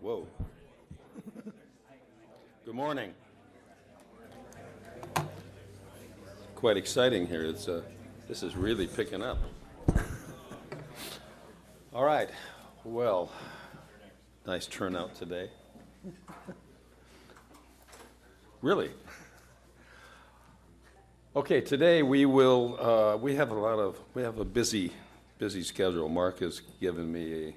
Whoa. Good morning. Quite exciting here. This is really picking up. All right. Well, nice turnout today. Really? Okay, today we have a busy schedule. Mark has given me a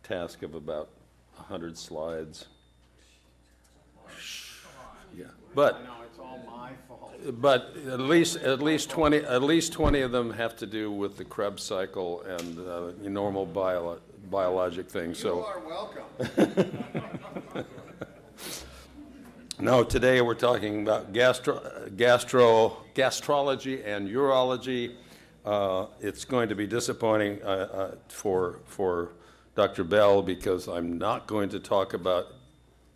task of about 100 slides. Yeah, but I know it's all my fault. But at least 20 of them have to do with the Krebs cycle and normal biologic things. You are welcome. No, today we're talking about gastrology and urology. It's going to be disappointing for Dr. Bell because I'm not going to talk about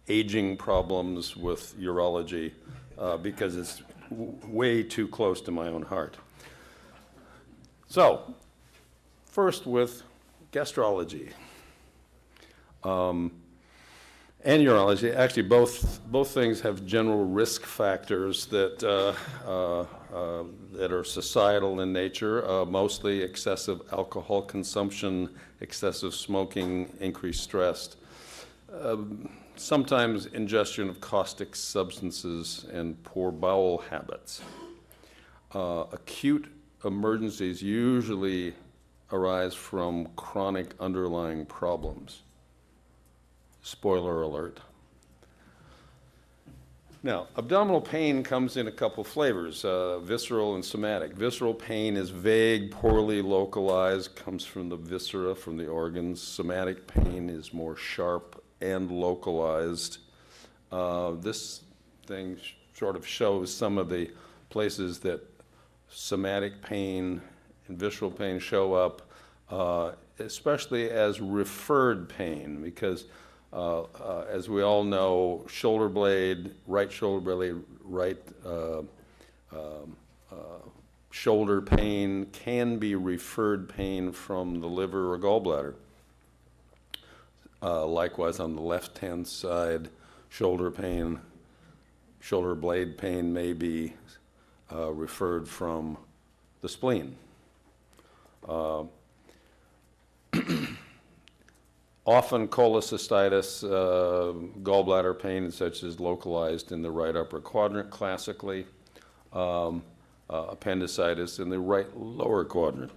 aging problems with urology because it's way too close to my own heart. So, first with gastrology and urology. Actually, both things have general risk factors that are societal in nature, mostly excessive alcohol consumption, excessive smoking, increased stress. Sometimes ingestion of caustic substances and poor bowel habits. Acute emergencies usually arise from chronic underlying problems. Spoiler alert. Now, abdominal pain comes in a couple flavors, visceral and somatic. Visceral pain is vague, poorly localized, comes from the viscera, from the organs. Somatic pain is more sharp and localized. This thing sort of shows some of the places that somatic pain and visceral pain show up, especially as referred pain, because as we all know, shoulder blade, right shoulder pain can be referred pain from the liver or gallbladder. Likewise, on the left-hand side, shoulder blade pain may be referred from the spleen. Often cholecystitis, gallbladder pain, such as localized in the right upper quadrant classically, appendicitis in the right lower quadrant.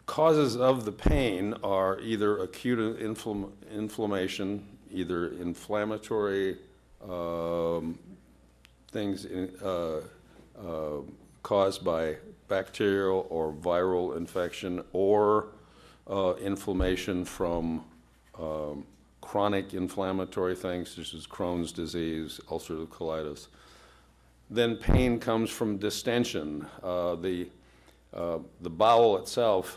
Causes of the pain are either acute inflammation, either inflammatory things caused by bacterial or viral infection, or inflammation from chronic inflammatory things such as Crohn's disease, ulcerative colitis. Then pain comes from distension. The bowel itself,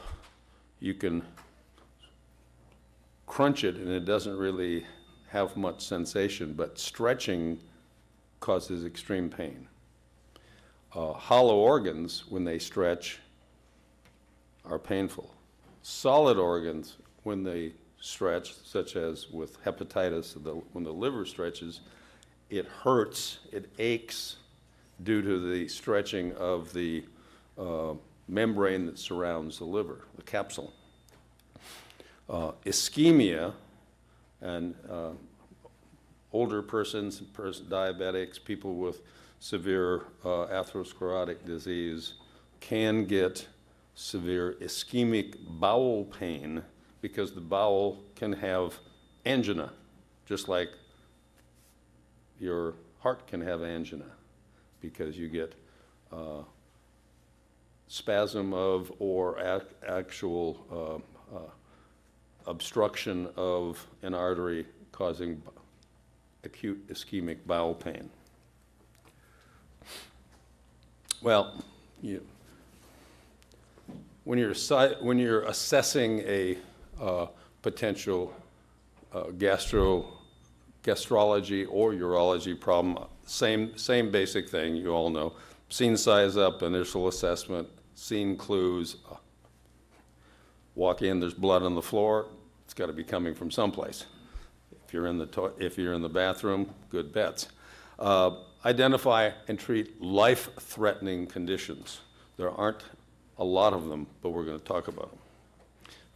you can crunch it and it doesn't really have much sensation, but stretching causes extreme pain. Hollow organs, when they stretch, are painful. Solid organs, when they stretch, such as with hepatitis, when the liver stretches, it hurts, it aches due to the stretching of the membrane that surrounds the liver, the capsule. Ischemia, and older persons, diabetics, people with severe atherosclerotic disease can get severe ischemic bowel pain because the bowel can have angina, just like your heart can have angina, because you get spasm of or actual obstruction of an artery causing acute ischemic bowel pain. Well, when you're assessing a potential gastrology or urology problem, same basic thing, you all know. Scene size up, initial assessment, scene clues. Walk in, there's blood on the floor. It's got to be coming from someplace. If you're in the bathroom, good bets. Identify and treat life-threatening conditions. There aren't a lot of them, but we're going to talk about them.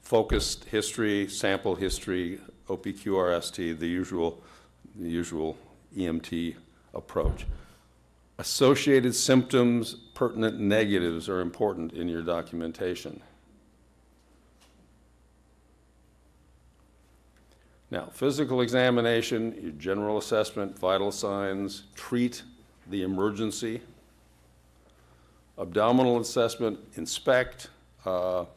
Focused history, sample history, OPQRST, the usual EMT approach. Associated symptoms, pertinent negatives are important in your documentation. Now, physical examination, your general assessment, vital signs, treat the emergency. Abdominal assessment, inspect. Cullen's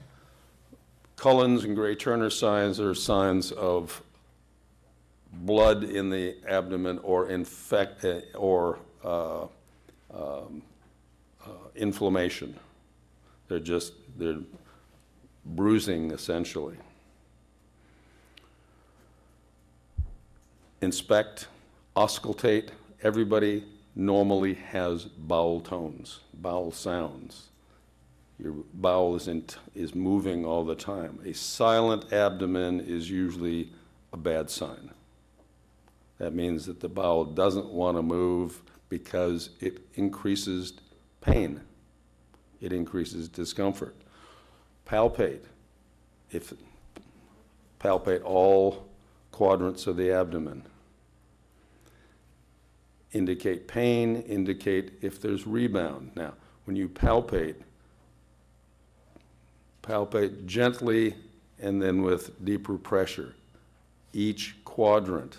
and Gray-Turner signs are signs of blood in the abdomen or inflammation. They're bruising, essentially. Inspect, auscultate. Everybody normally has bowel tones, bowel sounds. Your bowel is moving all the time. A silent abdomen is usually a bad sign. That means that the bowel doesn't want to move because it increases pain. It increases discomfort. Palpate. Palpate all quadrants of the abdomen. Indicate pain, indicate if there's rebound. Now, when you palpate gently and then with deeper pressure. Each quadrant.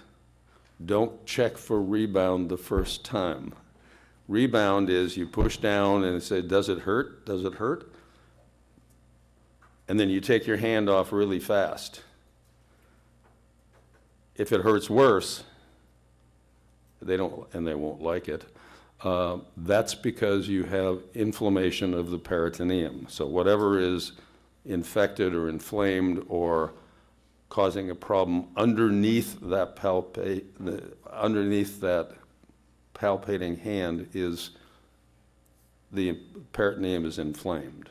Don't check for rebound the first time. Rebound is you push down and say, does it hurt? Does it hurt? And then you take your hand off really fast. If it hurts worse, they won't like it. That's because you have inflammation of the peritoneum. So whatever is infected or inflamed or causing a problem underneath that palpating hand is the peritoneum is inflamed.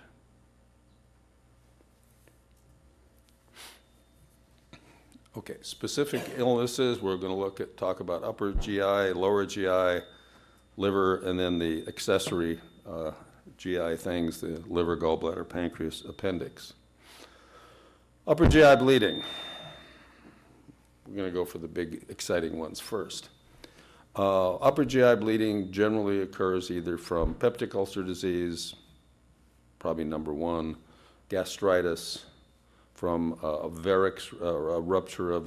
Okay, specific illnesses, we're going to talk about upper GI, lower GI, liver, and then the accessory GI things, the liver, gallbladder, pancreas, appendix. Upper GI bleeding. We're going to go for the big, exciting ones first. Upper GI bleeding generally occurs either from peptic ulcer disease, probably number one, gastritis, from a varix, a rupture of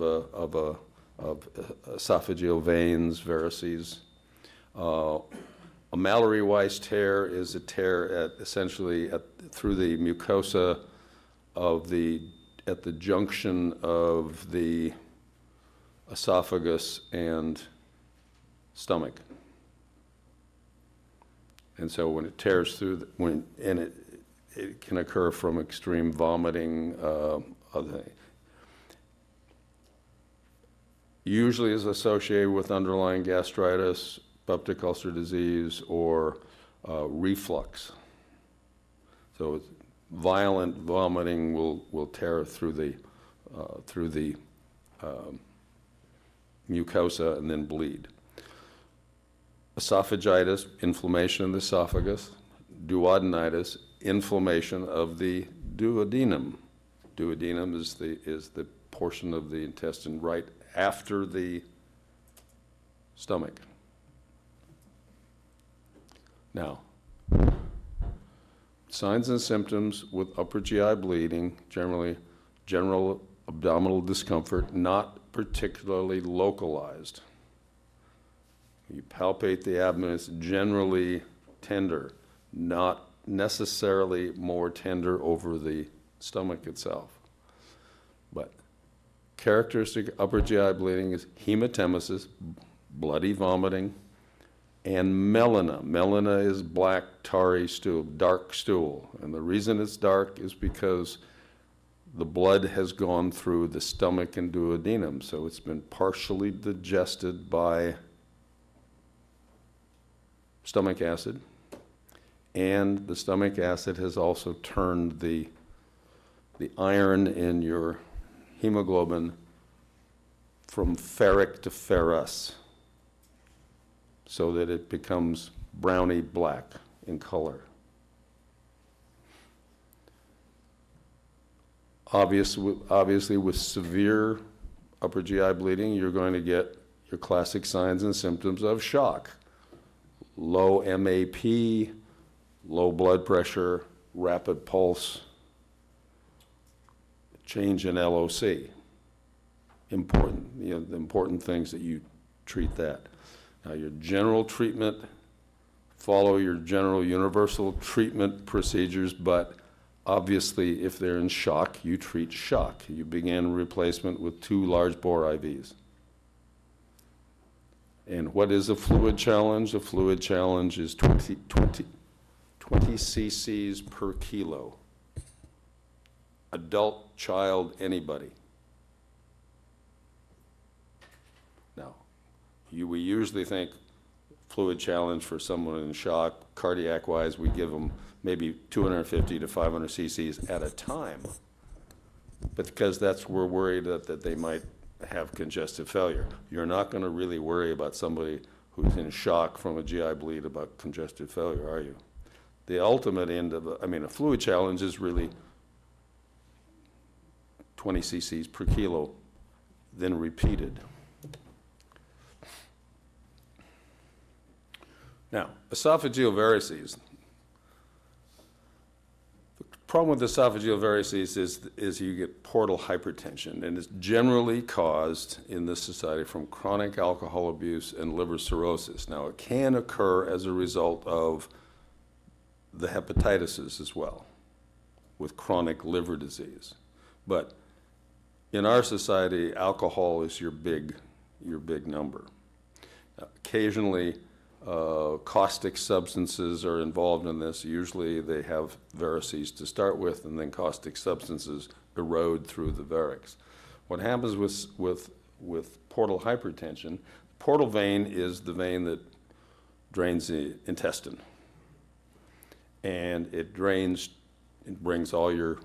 esophageal veins, varices. A Mallory-Weiss tear is a tear essentially through the mucosa at the junction of the esophagus and stomach. And so when it tears through, it can occur from extreme vomiting. Usually is associated with underlying gastritis, peptic ulcer disease, or reflux. So violent vomiting will tear through the mucosa and then bleed. Esophagitis, inflammation of the esophagus. Duodenitis, inflammation of the duodenum. Duodenum is the portion of the intestine right after the stomach. Now, signs and symptoms with upper GI bleeding, generally general abdominal discomfort, not particularly localized. You palpate the abdomen, it's generally tender, not necessarily more tender over the stomach itself. But characteristic upper GI bleeding is hematemesis, bloody vomiting, and melena. Melena is black, tarry stool, dark stool. And the reason it's dark is because the blood has gone through the stomach and duodenum, so it's been partially digested by stomach acid, and the stomach acid has also turned the iron in your hemoglobin from ferric to ferrous so that it becomes browny black in color. Obviously, with severe upper GI bleeding, you're going to get your classic signs and symptoms of shock. Low MAP, low blood pressure, rapid pulse, change in LOC. Important, the important things that you treat that. Now, your general treatment, follow your general universal treatment procedures, but obviously, if they're in shock, you treat shock. You begin replacement with 2 large bore IVs. And what is a fluid challenge? A fluid challenge is 20 cc's per kilo. Adult, child, anybody. Now, we usually think fluid challenge for someone in shock, cardiac-wise, we give them maybe 250 to 500 cc's at a time, but because we're worried that they might have congestive failure. You're not going to really worry about somebody who's in shock from a GI bleed about congestive failure, are you? The ultimate end of a fluid challenge is really 20 cc's per kilo, then repeated. Now, esophageal varices. The problem with esophageal varices is you get portal hypertension, and it's generally caused in this society from chronic alcohol abuse and liver cirrhosis. Now, it can occur as a result of the hepatitis as well, with chronic liver disease. But in our society, alcohol is your big number. Occasionally, caustic substances are involved in this. Usually they have varices to start with, and then caustic substances erode through the varix. What happens with portal hypertension, portal vein is the vein that drains the intestine. And it brings all your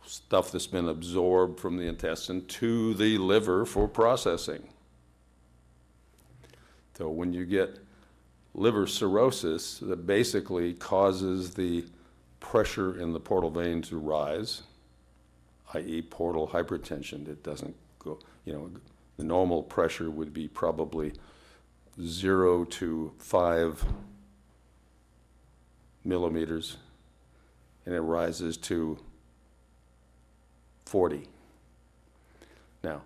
stuff that's been absorbed from the intestine to the liver for processing. So when you get liver cirrhosis, that basically causes the pressure in the portal vein to rise, i.e. portal hypertension. It doesn't go, the normal pressure would be probably 0 to 5 millimeters, and it rises to 40. Now,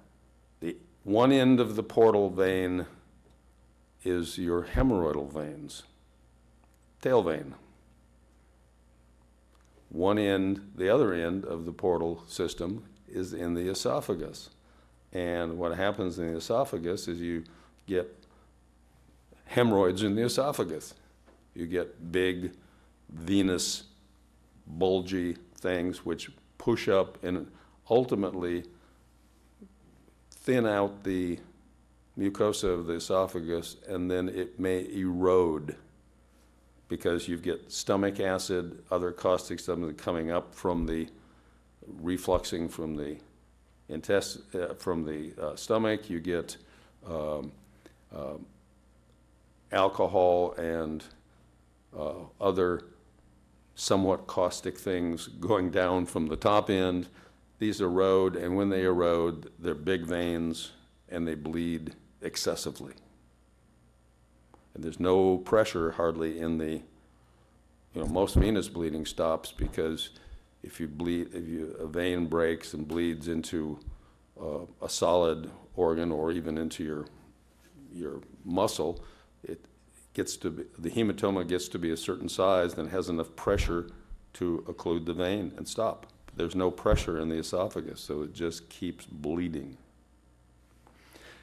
the one end of the portal vein is your hemorrhoidal veins, tail vein. One end, the other end of the portal system is in the esophagus. And what happens in the esophagus is you get hemorrhoids in the esophagus. You get big, venous, bulgy things which push up and ultimately thin out the mucosa of the esophagus, and then it may erode because you get stomach acid, other caustic substances coming up from the refluxing from the stomach. You get alcohol and other somewhat caustic things going down from the top end. These erode, and when they erode, they're big veins and they bleed excessively. And there's no pressure hardly in the, most venous bleeding stops because if a vein breaks and bleeds into a solid organ or even into your muscle, the hematoma gets to be a certain size, then has enough pressure to occlude the vein and stop. There's no pressure in the esophagus, so it just keeps bleeding.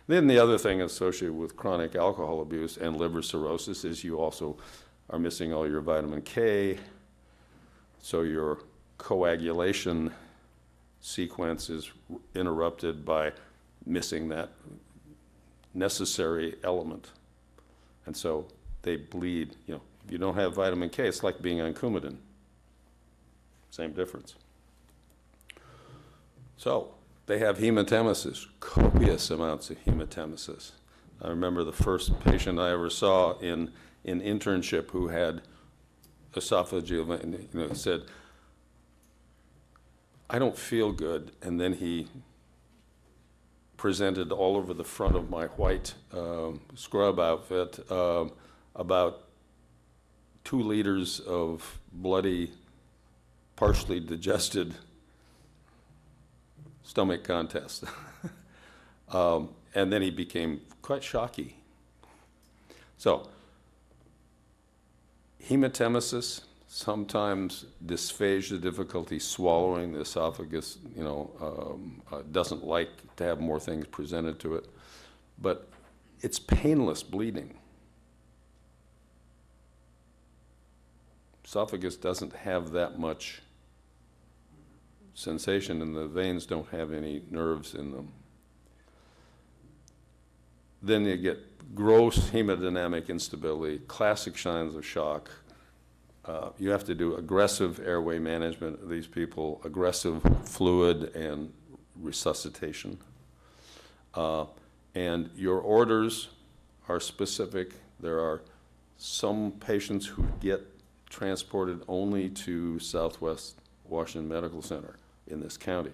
Then the other thing associated with chronic alcohol abuse and liver cirrhosis is you also are missing all your vitamin K, so your coagulation sequence is interrupted by missing that necessary element. And so they bleed. If you don't have vitamin K, it's like being on Coumadin. Same difference. So They have hematemesis, copious amounts of hematemesis. I remember the first patient I ever saw in internship who had esophageal, said, "I don't feel good," and then he presented all over the front of my white scrub outfit about 2 liters of bloody, partially digested stomach contest. And then he became quite shocky. So, hematemesis, sometimes dysphagia, difficulty swallowing, the esophagus, doesn't like to have more things presented to it. But it's painless bleeding. Esophagus doesn't have that much sensation, and the veins don't have any nerves in them. Then you get gross hemodynamic instability, classic signs of shock. You have to do aggressive airway management of these people, aggressive fluid and resuscitation. And your orders are specific. There are some patients who get transported only to Southwest Washington Medical Center in this county.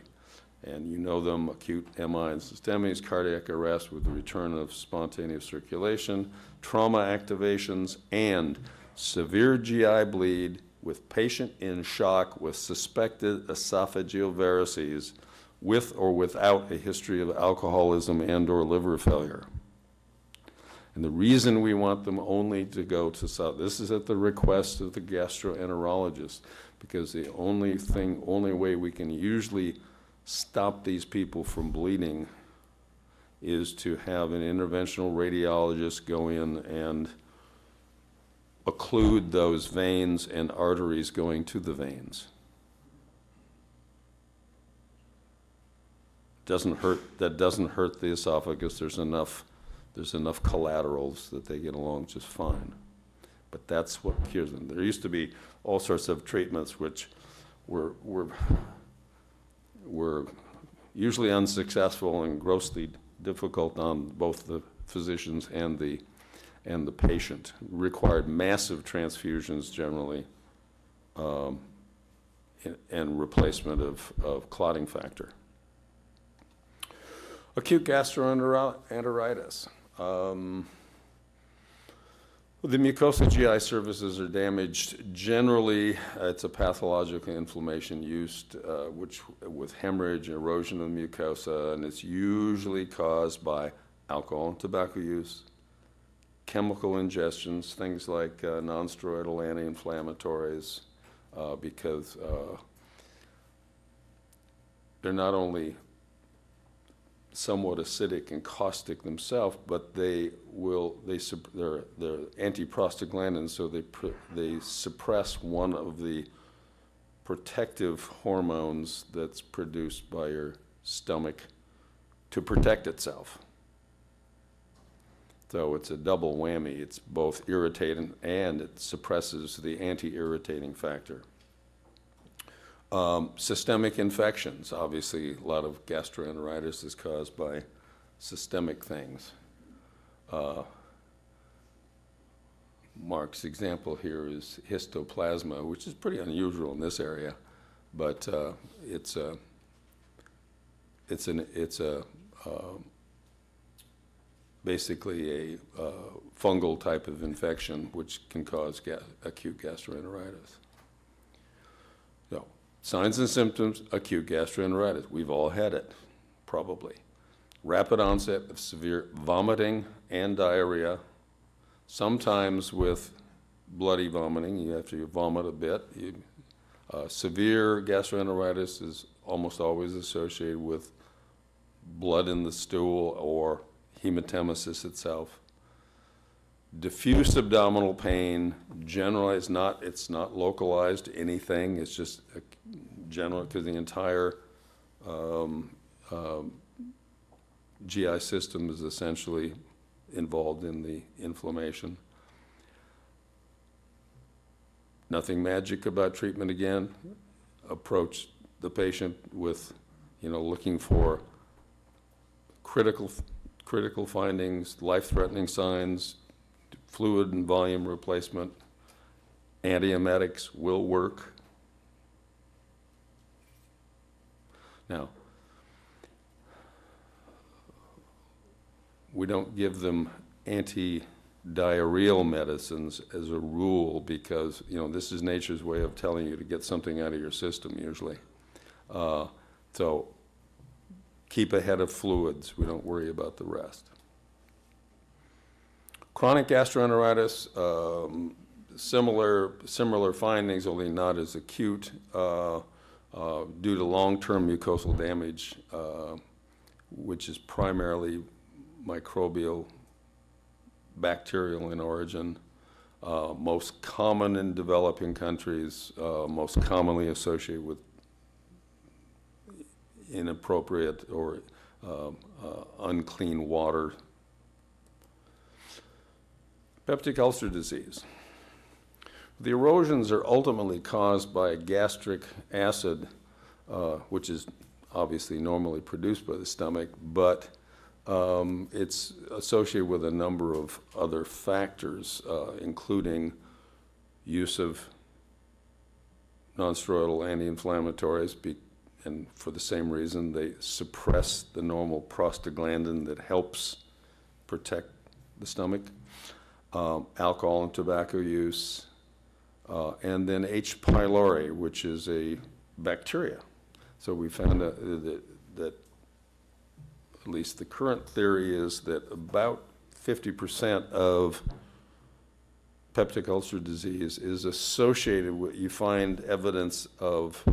And you know them: acute MI and systemies, cardiac arrest with the return of spontaneous circulation, trauma activations, and severe GI bleed with patient in shock with suspected esophageal varices with or without a history of alcoholism and/or liver failure. And the reason we want them only to go to South, this is at the request of the gastroenterologist, because the only way we can usually stop these people from bleeding is to have an interventional radiologist go in and occlude those veins and arteries going to the veins. That doesn't hurt the esophagus. There's enough collaterals that they get along just fine. But that's what cures them. There used to be all sorts of treatments which were usually unsuccessful and grossly difficult on both the physicians and the patient. Required massive transfusions generally, and replacement of clotting factor. Acute gastroenteritis. The mucosal GI surfaces are damaged. Generally, it's a pathological inflammation with hemorrhage, erosion of the mucosa, and it's usually caused by alcohol and tobacco use, chemical ingestions, things like nonsteroidal anti-inflammatories, because they're not only somewhat acidic and caustic themselves, but they're antiprostaglandins, so they suppress one of the protective hormones that's produced by your stomach to protect itself. So it's a double whammy. It's both irritating and it suppresses the anti-irritating factor. Systemic infections. Obviously, a lot of gastroenteritis is caused by systemic things. Mark's example here is histoplasma, which is pretty unusual in this area, but it's basically a fungal type of infection which can cause acute gastroenteritis. So, signs and symptoms: acute gastroenteritis. We've all had it, probably. Rapid onset of severe vomiting and diarrhea, sometimes with bloody vomiting. You have to vomit a bit. Severe gastroenteritis is almost always associated with blood in the stool or hematemesis itself. Diffuse abdominal pain, generally it's not localized to anything. It's just general, because the entire GI system is essentially involved in the inflammation. Nothing magic about treatment again. Approach the patient with looking for critical findings, life-threatening signs, fluid and volume replacement. Antiemetics will work. Now, we don't give them anti-diarrheal medicines as a rule because, this is nature's way of telling you to get something out of your system usually. So keep ahead of fluids. We don't worry about the rest. Chronic gastroenteritis, similar findings, only not as acute, due to long-term mucosal damage, which is primarily microbial, bacterial in origin. Most common in developing countries, most commonly associated with inappropriate or unclean water. Peptic ulcer disease. The erosions are ultimately caused by gastric acid, which is obviously normally produced by the stomach, but it's associated with a number of other factors, including use of nonsteroidal anti-inflammatories, and for the same reason they suppress the normal prostaglandin that helps protect the stomach, alcohol and tobacco use, and then H. pylori, which is a bacteria. So we found out that at least the current theory is that about 50% of peptic ulcer disease is associated with, you find evidence of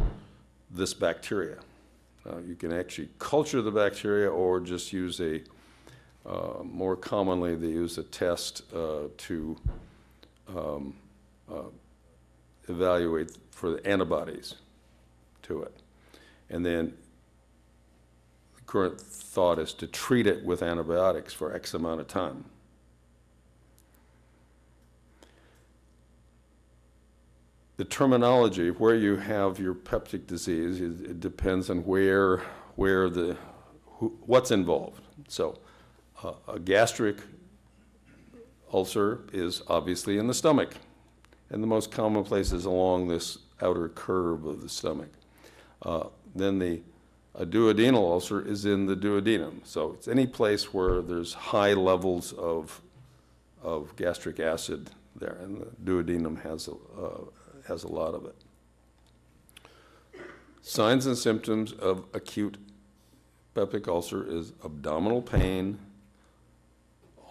this bacteria. You can actually culture the bacteria or just use more commonly they use a test to evaluate for the antibodies to it. And then the current thought is to treat it with antibiotics for X amount of time. The terminology, where you have your peptic disease, it depends on what's involved. So a gastric ulcer is obviously in the stomach, and the most common place is along this outer curve of the stomach. Then a duodenal ulcer is in the duodenum. So it's any place where there's high levels of gastric acid there, and the duodenum has a lot of it. Signs and symptoms of acute peptic ulcer is abdominal pain,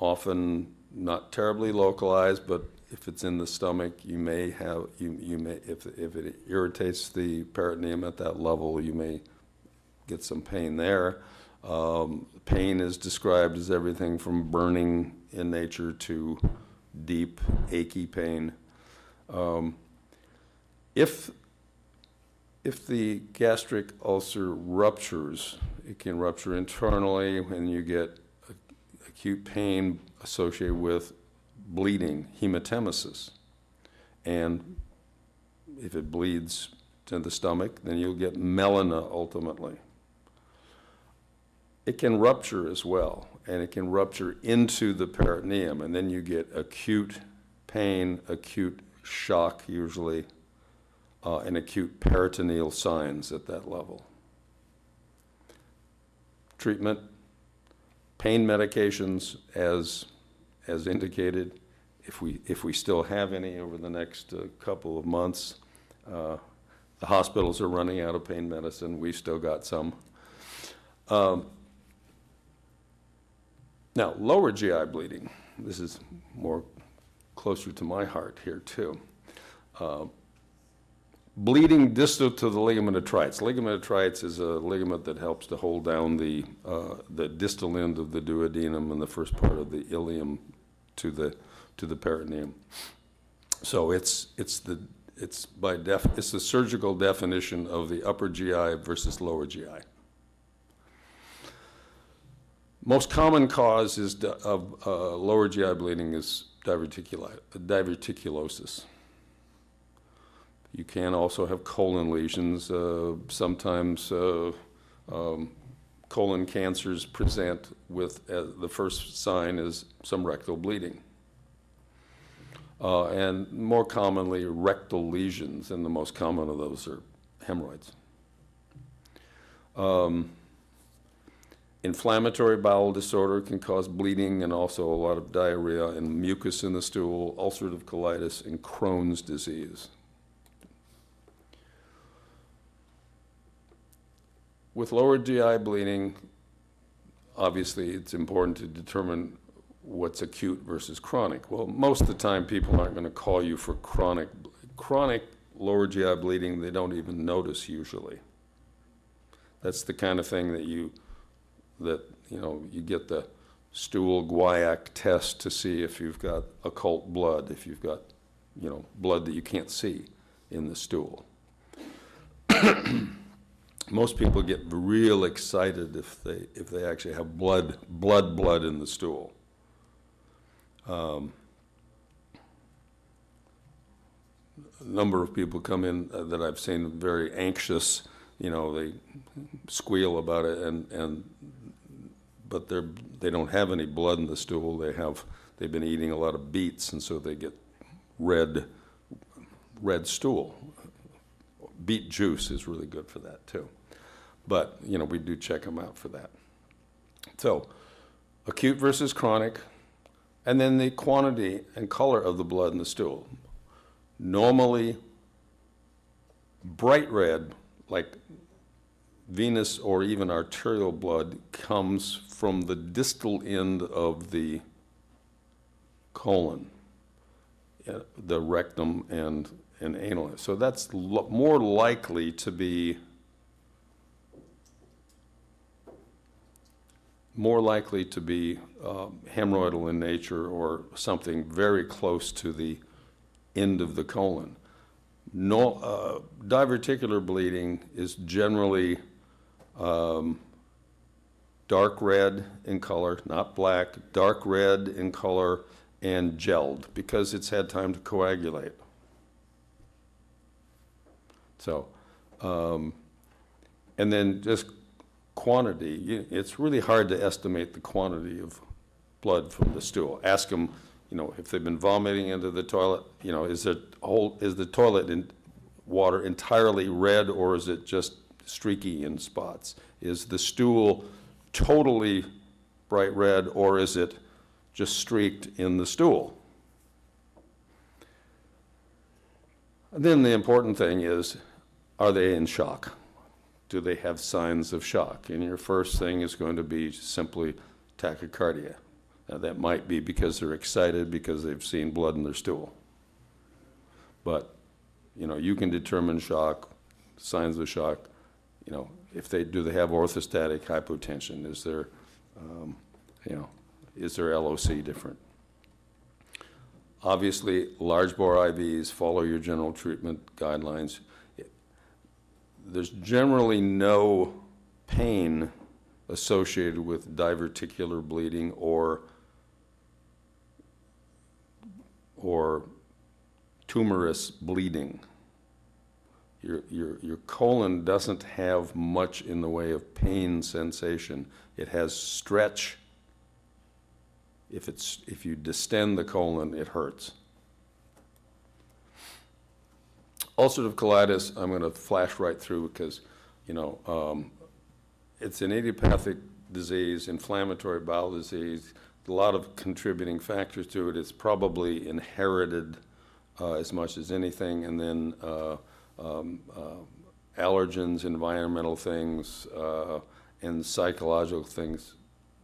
often not terribly localized, but if it's in the stomach, you may have, if it irritates the peritoneum at that level, you may get some pain there. Pain is described as everything from burning in nature to deep, achy pain. If the gastric ulcer ruptures, it can rupture internally and you get acute pain associated with bleeding, hematemesis. And if it bleeds to the stomach, then you'll get melena ultimately. It can rupture as well, and it can rupture into the peritoneum, and then you get acute pain, acute shock usually, and acute peritoneal signs at that level. Treatment, pain medications as indicated. If we still have any over the next couple of months, the hospitals are running out of pain medicine. We've still got some. Now, lower GI bleeding. This is more closer to my heart here too. Bleeding distal to the ligament of Treitz. Ligament of Treitz is a ligament that helps to hold down the distal end of the duodenum and the first part of the ileum to the peritoneum. So it's the surgical definition of the upper GI versus lower GI. Most common cause of lower GI bleeding is diverticulosis. You can also have colon lesions, sometimes colon cancers present with, the first sign is some rectal bleeding. And more commonly, rectal lesions, and the most common of those are hemorrhoids. Inflammatory bowel disorder can cause bleeding and also a lot of diarrhea and mucus in the stool, ulcerative colitis, and Crohn's disease. With lower GI bleeding, obviously it's important to determine what's acute versus chronic. Well, most of the time people aren't going to call you for chronic lower GI bleeding. They don't even notice usually. That's the kind of thing that you get the stool guaiac test to see if you've got occult blood, if you've got, blood that you can't see in the stool. Most people get real excited if they actually have blood in the stool. A number of people come in that I've seen very anxious. They squeal about it, but they don't have any blood in the stool. They've been eating a lot of beets, and so they get red stool. Beet juice is really good for that too. But we do check them out for that. So, acute versus chronic, and then the quantity and color of the blood in the stool. Normally, bright red, like venous or even arterial blood, comes from the distal end of the colon, the rectum and anal. So that's more likely to be hemorrhoidal in nature or something very close to the end of the colon. Diverticular bleeding is generally dark red in color, not black, dark red in color, and gelled because it's had time to coagulate. So, and then just quantity. It's really hard to estimate the quantity of blood from the stool. Ask them, if they've been vomiting into the toilet, is the toilet water entirely red or is it just streaky in spots? Is the stool totally bright red or is it just streaked in the stool? And then the important thing is, are they in shock? Do they have signs of shock? And your first thing is going to be simply tachycardia. Now, that might be because they're excited because they've seen blood in their stool. But, you can determine shock, signs of shock. If they have orthostatic hypotension? Is their LOC different? Obviously, large bore IVs, follow your general treatment guidelines. There's generally no pain associated with diverticular bleeding or tumorous bleeding. Your colon doesn't have much in the way of pain sensation. It has stretch. If you distend the colon, it hurts. Ulcerative colitis, I'm going to flash right through because, it's an idiopathic disease, inflammatory bowel disease, a lot of contributing factors to it. It's probably inherited as much as anything, and then allergens, environmental things, and psychological things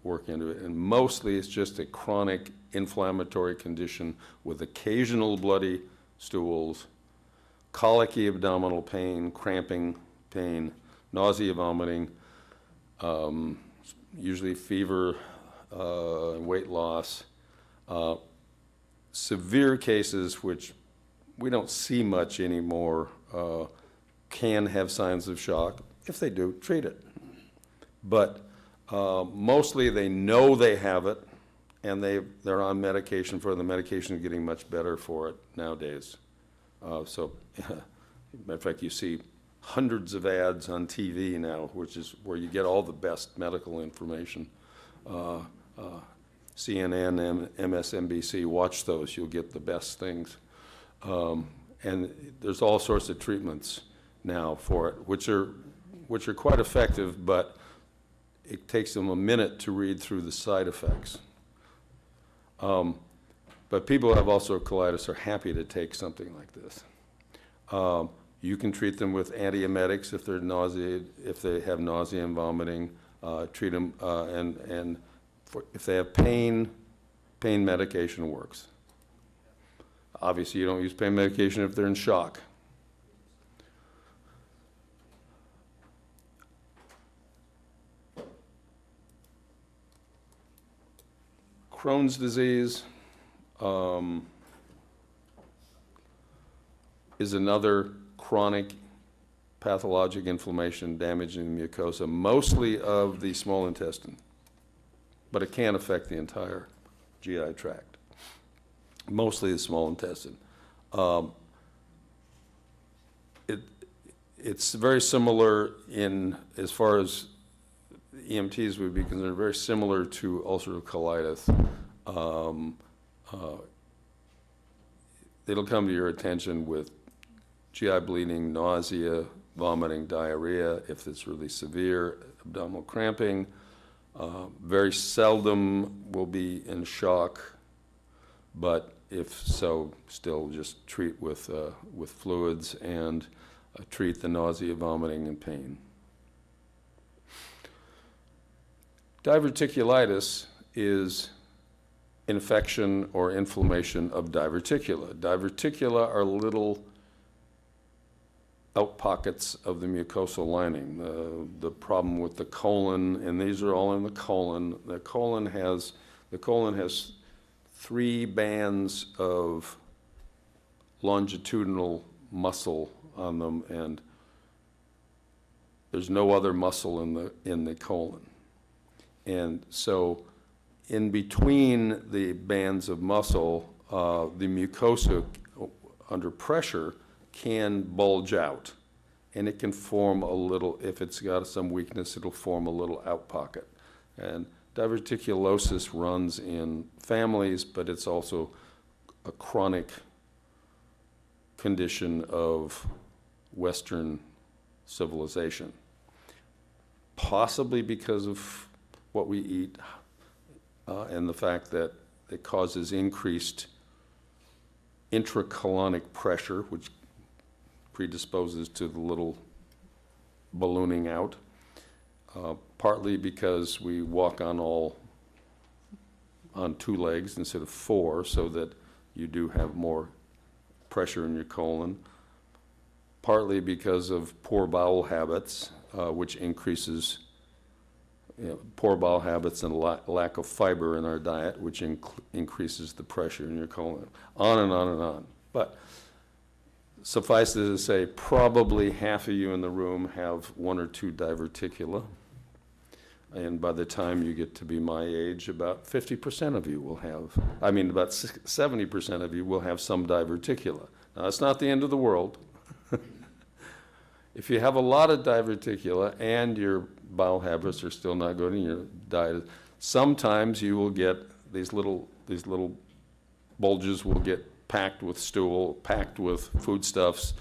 work into it. And mostly it's just a chronic inflammatory condition with occasional bloody stools, colicky abdominal pain, cramping pain, nausea, vomiting, usually fever, weight loss. Severe cases, which we don't see much anymore, can have signs of shock. If they do, treat it. But mostly they know they have it, and they're on medication for it. The medication is getting much better for it nowadays. So, matter of fact, you see hundreds of ads on TV now, which is where you get all the best medical information. CNN, MSNBC, watch those, you'll get the best things. And there's all sorts of treatments now for it, which are quite effective, but it takes them a minute to read through the side effects. But people who have ulcerative colitis are happy to take something like this. You can treat them with antiemetics if they're if they have nausea and vomiting. Treat them, and if they have pain medication works. Obviously, you don't use pain medication if they're in shock. Crohn's disease is another chronic pathologic inflammation damaging the mucosa, mostly of the small intestine, but it can affect the entire GI tract, mostly the small intestine. It's very similar in, as far as EMTs would be concerned, very similar to ulcerative colitis. It'll come to your attention with GI bleeding, nausea, vomiting, diarrhea, if it's really severe, abdominal cramping. Very seldom will be in shock, but if so, still just treat with fluids and treat the nausea, vomiting, and pain. Diverticulitis is infection or inflammation of diverticula. Diverticula are little out pockets of the mucosal lining. The problem with the colon, and these are all in the colon. The colon has 3 bands of longitudinal muscle on them, and there's no other muscle in the colon. And so in between the bands of muscle, the mucosa under pressure can bulge out, and it can form a little, if it's got some weakness, it'll form a little out pocket. And diverticulosis runs in families, but it's also a chronic condition of Western civilization, possibly because of what we eat and the fact that it causes increased intracolonic pressure, which predisposes to the little ballooning out, partly because we walk on 2 legs instead of 4, so that you do have more pressure in your colon, partly because of poor bowel habits, which increases poor bowel habits and lack of fiber in our diet, which increases the pressure in your colon, on and on and on. But suffice it to say, probably half of you in the room have 1 or 2 diverticula. And by the time you get to be my age, about 50% of you will have, about 70% of you will have some diverticula. Now, that's not the end of the world. If you have a lot of diverticula and your bowel habits are still not good in your diet, sometimes you will get these little bulges will get packed with stool, packed with foodstuffs.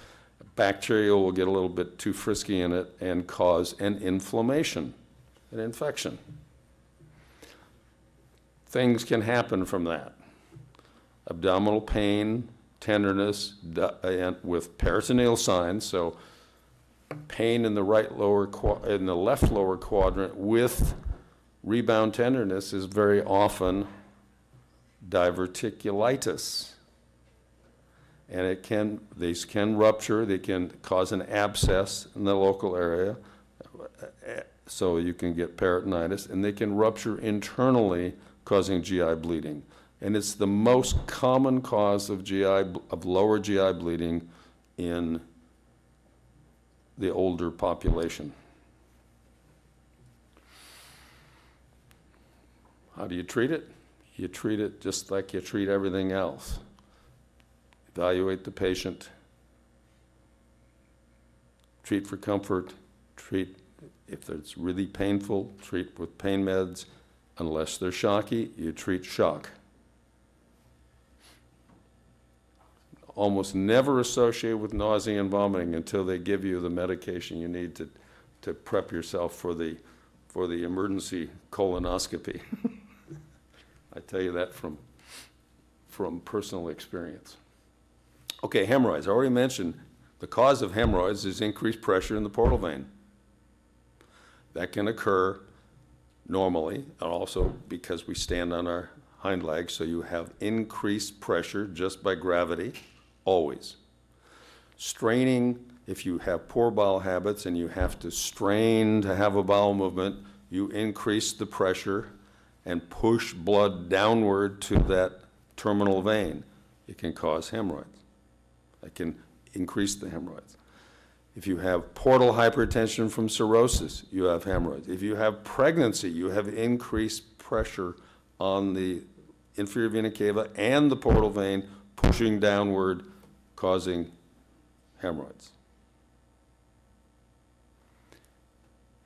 Bacteria will get a little bit too frisky in it and cause an inflammation, an infection. Things can happen from that. Abdominal pain, tenderness, and with peritoneal signs, so pain in the in the left lower quadrant with rebound tenderness is very often diverticulitis. And these can rupture, they can cause an abscess in the local area, so you can get peritonitis, and they can rupture internally, causing GI bleeding. And it's the most common cause of lower GI bleeding in the older population. How do you treat it? You treat it just like you treat everything else. Evaluate the patient, treat for comfort, treat if it's really painful, treat with pain meds. Unless they're shocky, you treat shock. Almost never associated with nausea and vomiting until they give you the medication you need to prep yourself for the emergency colonoscopy. I tell you that from personal experience. Okay, hemorrhoids. I already mentioned the cause of hemorrhoids is increased pressure in the portal vein. That can occur normally, and also because we stand on our hind legs, so you have increased pressure just by gravity, always. Straining, if you have poor bowel habits and you have to strain to have a bowel movement, you increase the pressure and push blood downward to that terminal vein. It can cause hemorrhoids. It can increase the hemorrhoids. If you have portal hypertension from cirrhosis, you have hemorrhoids. If you have pregnancy, you have increased pressure on the inferior vena cava and the portal vein, pushing downward, causing hemorrhoids.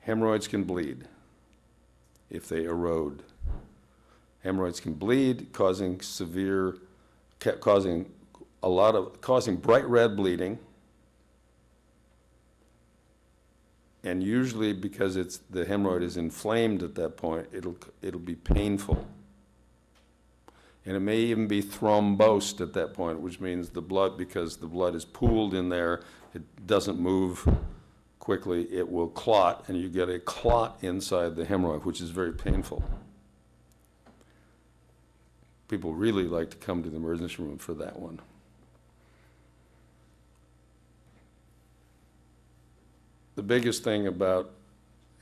Hemorrhoids can bleed if they erode. Hemorrhoids can bleed, causing bright red bleeding. And usually, because the hemorrhoid is inflamed at that point, it'll be painful. And it may even be thrombosed at that point, which means because the blood is pooled in there, it doesn't move quickly, it will clot, and you get a clot inside the hemorrhoid, which is very painful. People really like to come to the emergency room for that one. The biggest thing about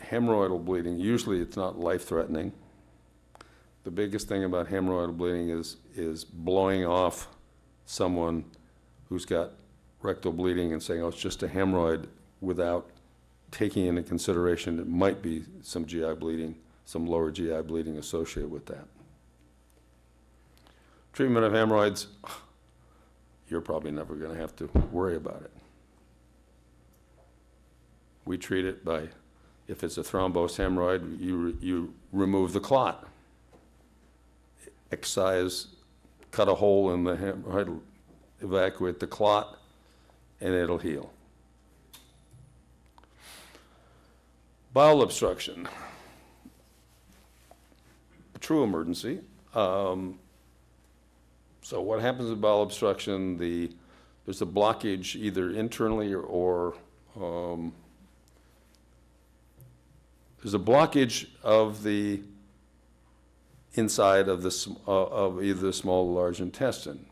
hemorrhoidal bleeding, usually it's not life-threatening. The biggest thing about hemorrhoidal bleeding is blowing off someone who's got rectal bleeding and saying, oh, it's just a hemorrhoid, without taking into consideration it might be some GI bleeding, some lower GI bleeding associated with that. Treatment of hemorrhoids, you're probably never going to have to worry about it. We treat it by, if it's a thrombosed hemorrhoid, you remove the clot. Excise, cut a hole in the hemorrhoid, evacuate the clot, and it'll heal. Bowel obstruction, a true emergency. So what happens with bowel obstruction? There's a blockage either internally or there's a blockage of the inside of either the small or large intestine,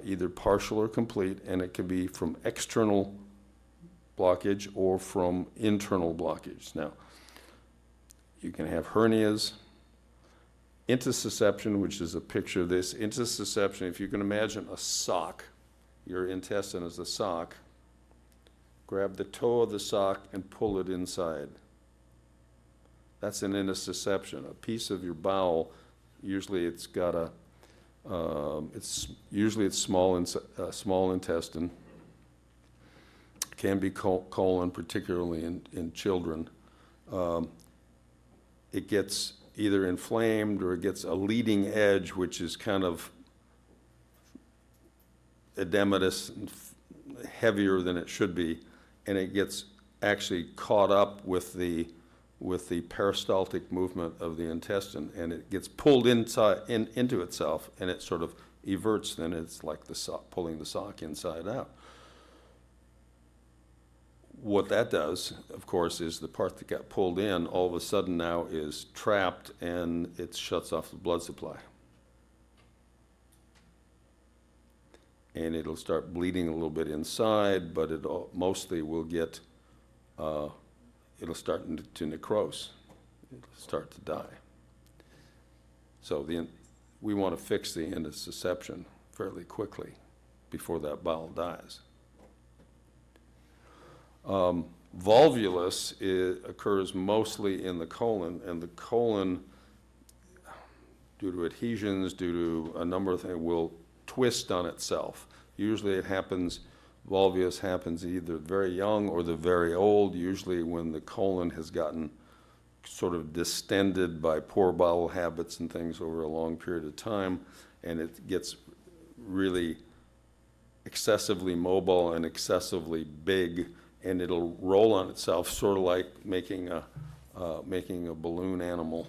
either partial or complete, and it can be from external blockage or from internal blockage. Now, you can have hernias, intussusception, which is a picture of this. Intussusception, if you can imagine a sock, your intestine is a sock, grab the toe of the sock and pull it inside. That's an intussusception. A piece of your bowel, usually it's got usually it's small intestine. Can be colon, particularly in children. It gets either inflamed or it gets a leading edge, which is kind of edematous and heavier than it should be, and it gets actually caught up with the peristaltic movement of the intestine, and it gets pulled into itself, and it sort of everts. Then it's like the sock, pulling the sock inside out. What that does, of course, is the part that got pulled in all of a sudden now is trapped, and it shuts off the blood supply. And it'll start bleeding a little bit inside, but it mostly will get, it'll start to necrose. It'll start to die. So we want to fix the intussusception fairly quickly before that bowel dies. Volvulus occurs mostly in the colon, and the colon, due to adhesions, due to a number of things, will twist on itself. Usually it happens volvulus happens either very young or the very old, usually when the colon has gotten sort of distended by poor bowel habits and things over a long period of time, and it gets really excessively mobile and excessively big, and it'll roll on itself, sort of like making a balloon animal.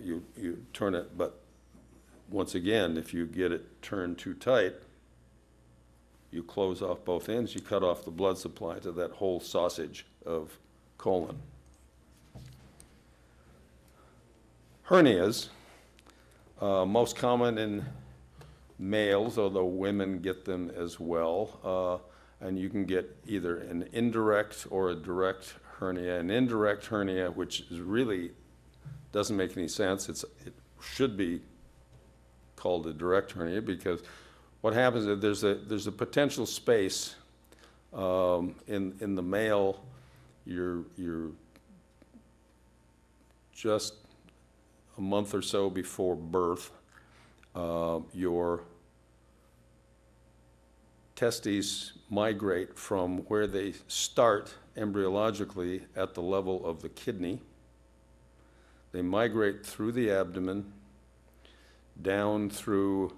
You turn it, but once again, if you get it turned too tight, you close off both ends, you cut off the blood supply to that whole sausage of colon. Hernias, most common in males, although women get them as well. And you can get either an indirect or a direct hernia. An indirect hernia, which is really doesn't make any sense. It should be called a direct hernia, because what happens is there's a potential space in the male. You're just a month or so before birth. Your testes migrate from where they start embryologically at the level of the kidney. They migrate through the abdomen, down through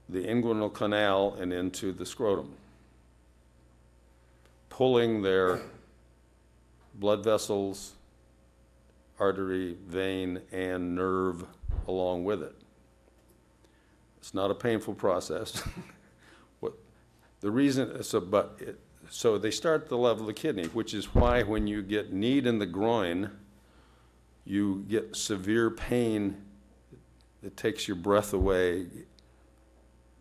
the inguinal canal and into the scrotum, pulling their blood vessels, artery, vein, and nerve along with it. It's not a painful process. So they start at the level of the kidney, which is why when you get kneed in the groin, you get severe pain that takes your breath away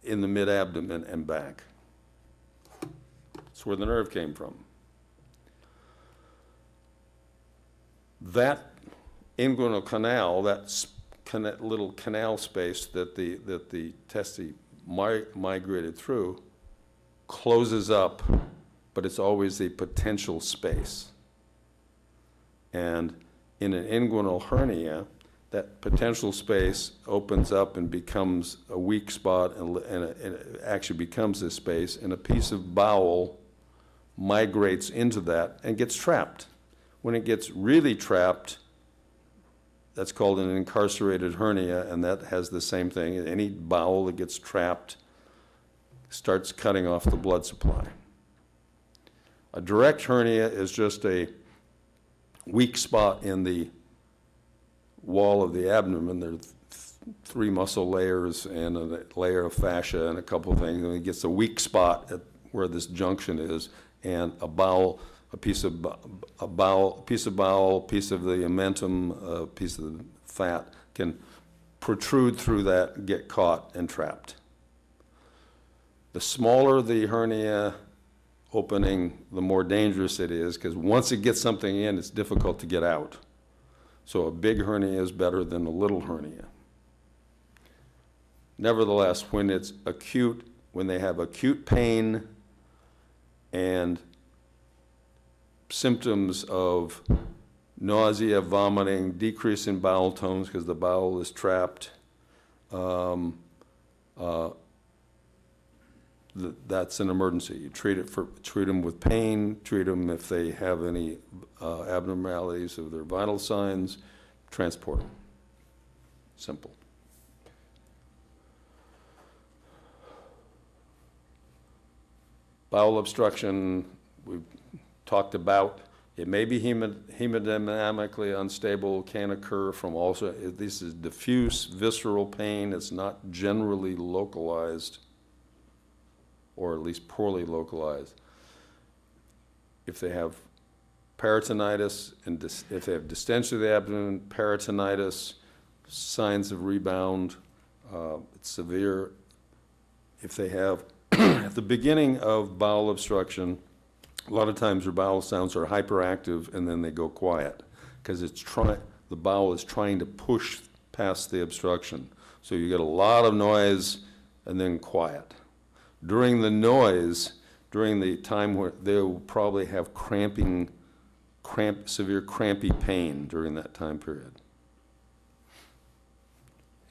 in the mid-abdomen and back. That's where the nerve came from. That inguinal canal, that little canal space that the testes migrated through, closes up, but it's always a potential space. And in an inguinal hernia, that potential space opens up and becomes a weak spot, and it actually becomes this space, and a piece of bowel migrates into that and gets trapped. When it gets really trapped, that's called an incarcerated hernia, and that has the same thing. Any bowel that gets trapped starts cutting off the blood supply. A direct hernia is just a weak spot in the wall of the abdomen. There's 3 muscle layers and a layer of fascia and a couple of things, and it gets a weak spot at where this junction is, and a piece of bowel, piece of the omentum, a piece of the fat can protrude through that and get caught and trapped. The smaller the hernia opening, the more dangerous it is, because once it gets something in, it's difficult to get out. So a big hernia is better than a little hernia. Nevertheless, when it's acute, when they have acute pain and symptoms of nausea, vomiting, decrease in bowel tones because the bowel is trapped, that's an emergency. You treat them with pain, treat them if they have any abnormalities of their vital signs, transport them. Simple. Bowel obstruction, we've talked about. It may be hemodynamically unstable, can occur from also, this is diffuse visceral pain. It's not generally localized, or at least poorly localized. If they have peritonitis, and if they have distension of the abdomen, peritonitis, signs of rebound, it's severe. If they have, at the beginning of bowel obstruction, a lot of times their bowel sounds are hyperactive and then they go quiet, because the bowel is trying to push past the obstruction. So you get a lot of noise and then quiet. During the noise, during the time where they will probably have severe crampy pain during that time period.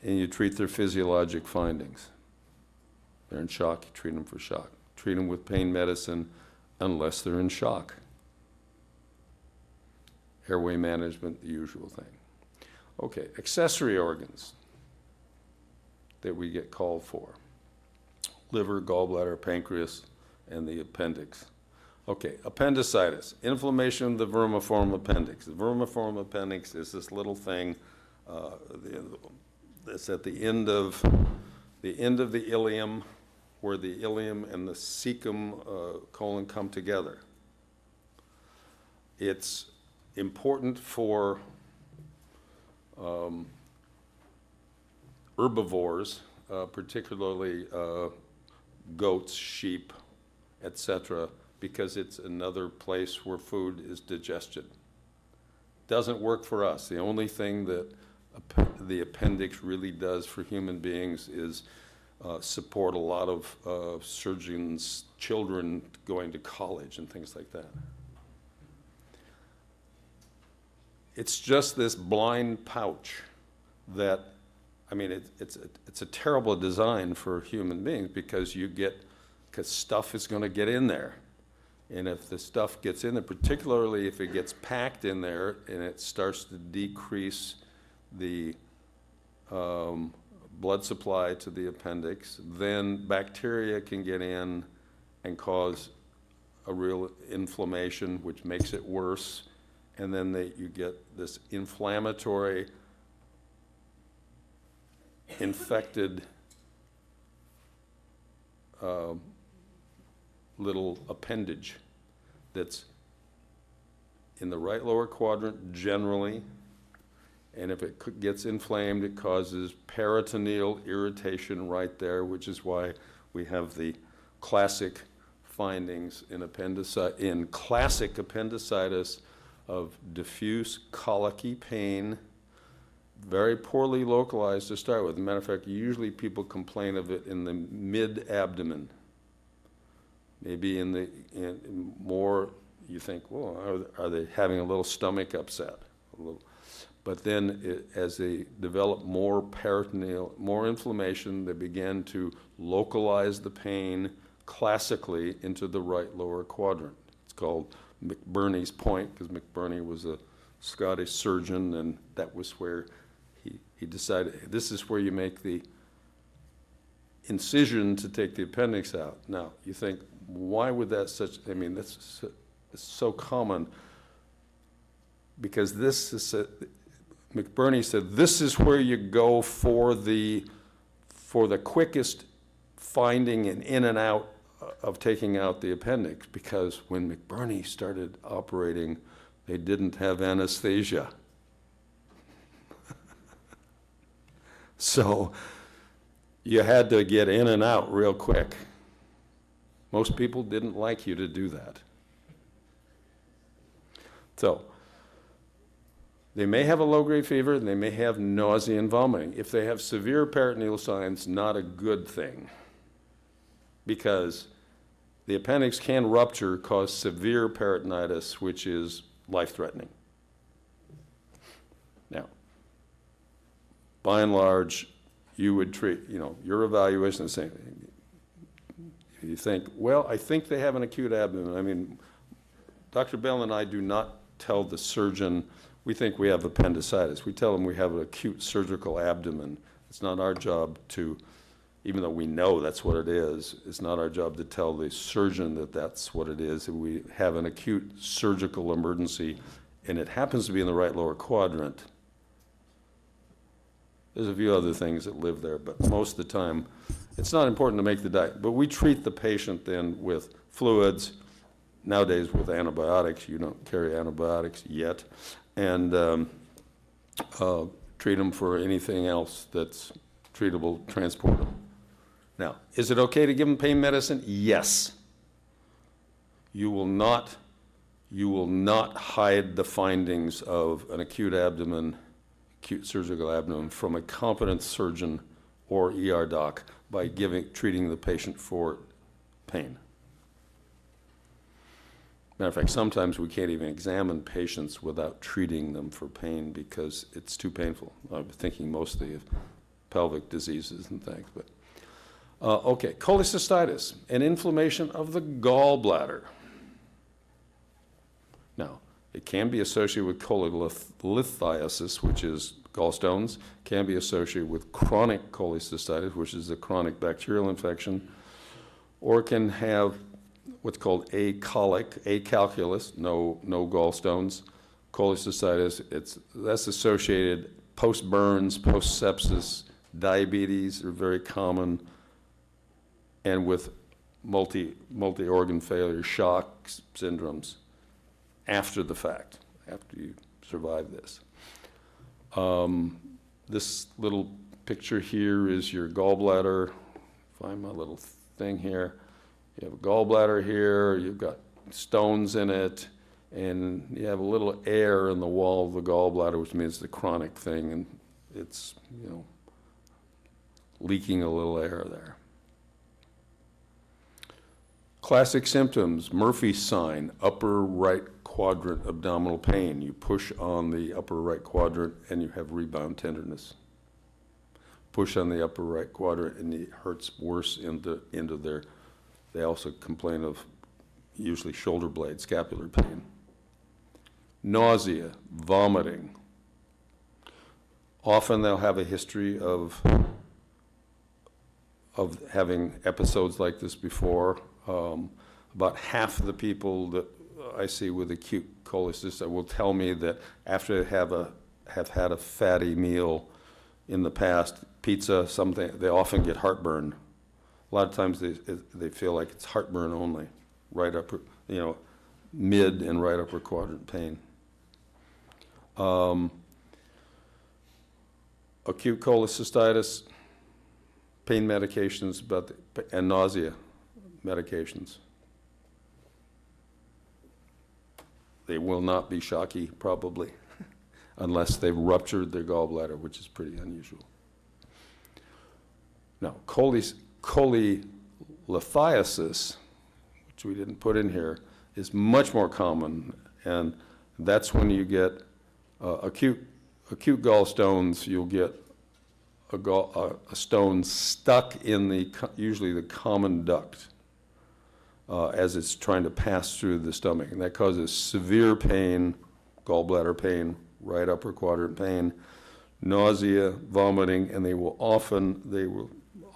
And you treat their physiologic findings. They're in shock, you treat them for shock. Treat them with pain medicine unless they're in shock. Airway management, the usual thing. Okay, accessory organs that we get called for. Liver, gallbladder, pancreas, and the appendix. Okay, appendicitis, inflammation of the vermiform appendix. The vermiform appendix is this little thing that's at the end of the ileum, where the ileum and the cecum colon come together. It's important for herbivores, particularly goats, sheep, etc., because it's another place where food is digested. Doesn't work for us. The only thing that the appendix really does for human beings is support a lot of surgeons' children going to college and things like that. It's just this blind pouch that, I mean, it's a terrible design for human beings because stuff is going to get in there. And if the stuff gets in there, particularly if it gets packed in there and it starts to decrease the blood supply to the appendix, then bacteria can get in and cause a real inflammation, which makes it worse. And then you get this inflammatory, infected little appendage that's in the right lower quadrant generally, and if it gets inflamed, it causes peritoneal irritation right there, which is why we have the classic findings in classic appendicitis of diffuse colicky pain, very poorly localized to start with. As a matter of fact, usually people complain of it in the mid-abdomen. Maybe more, you think, well, are they having a little stomach upset? But then as they develop more peritoneal, more inflammation, they begin to localize the pain classically into the right lower quadrant. It's called McBurney's point, because McBurney was a Scottish surgeon, and that was where he decided, this is where you make the incision to take the appendix out. Now, you think, why would that's so common, because McBurney said, this is where you go for the quickest finding and in and out of taking out the appendix, because when McBurney started operating, they didn't have anesthesia. So you had to get in and out real quick. Most people didn't like you to do that. So they may have a low-grade fever, and they may have nausea and vomiting. If they have severe peritoneal signs, not a good thing, because the appendix can rupture, cause severe peritonitis, which is life-threatening. Now, by and large, you would treat, your evaluation is saying, you think, well, I think they have an acute abdomen. I mean, Dr. Bell and I do not tell the surgeon, we think we have appendicitis. We tell them we have an acute surgical abdomen. It's not our job to, even though we know that's what it is, it's not our job to tell the surgeon that that's what it is. We have an acute surgical emergency, and it happens to be in the right lower quadrant. There's a few other things that live there, but most of the time, it's not important to make the diet. But we treat the patient then with fluids, nowadays with antibiotics. You don't carry antibiotics yet. And treat them for anything else that's treatable, transport them. Now, is it okay to give them pain medicine? Yes. You will not hide the findings of an acute surgical abdomen from a competent surgeon or ER doc by treating the patient for pain. Matter of fact, sometimes we can't even examine patients without treating them for pain because it's too painful. I'm thinking mostly of pelvic diseases and things. Okay, cholecystitis, an inflammation of the gallbladder. Now, it can be associated with cholelithiasis, which is gallstones, can be associated with chronic cholecystitis, which is a chronic bacterial infection, or it can have what's called acalculous, no gallstones, cholecystitis. That's associated post-burns, post-sepsis, diabetes are very common, and with multi-organ failure, shock syndromes after the fact, after you survive this. This little picture here is your gallbladder. Find my little thing here. You have a gallbladder here, you've got stones in it, and you have a little air in the wall of the gallbladder, which means the chronic thing, and it's, you know, leaking a little air there. Classic symptoms, Murphy's sign, upper right quadrant abdominal pain. You push on the upper right quadrant and you have rebound tenderness. Push on the upper right quadrant and it hurts worse into their, they also complain of usually shoulder blade, scapular pain. Nausea, vomiting. Often they'll have a history of having episodes like this before. About half of the people that I see with acute cholecystitis will tell me that after they have had a fatty meal in the past, pizza, something, they often get heartburn. A lot of times they feel like it's heartburn only, right upper, you know, mid and right upper quadrant pain. Acute cholecystitis, pain medications, and nausea medications. They will not be shocky, probably, unless they've ruptured their gallbladder, which is pretty unusual. Now, cholelithiasis, which we didn't put in here, is much more common, and that's when you get acute gallstones. You'll get a stone stuck in usually the common duct as it's trying to pass through the stomach, and that causes severe pain, gallbladder pain, right upper quadrant pain, nausea, vomiting, and they will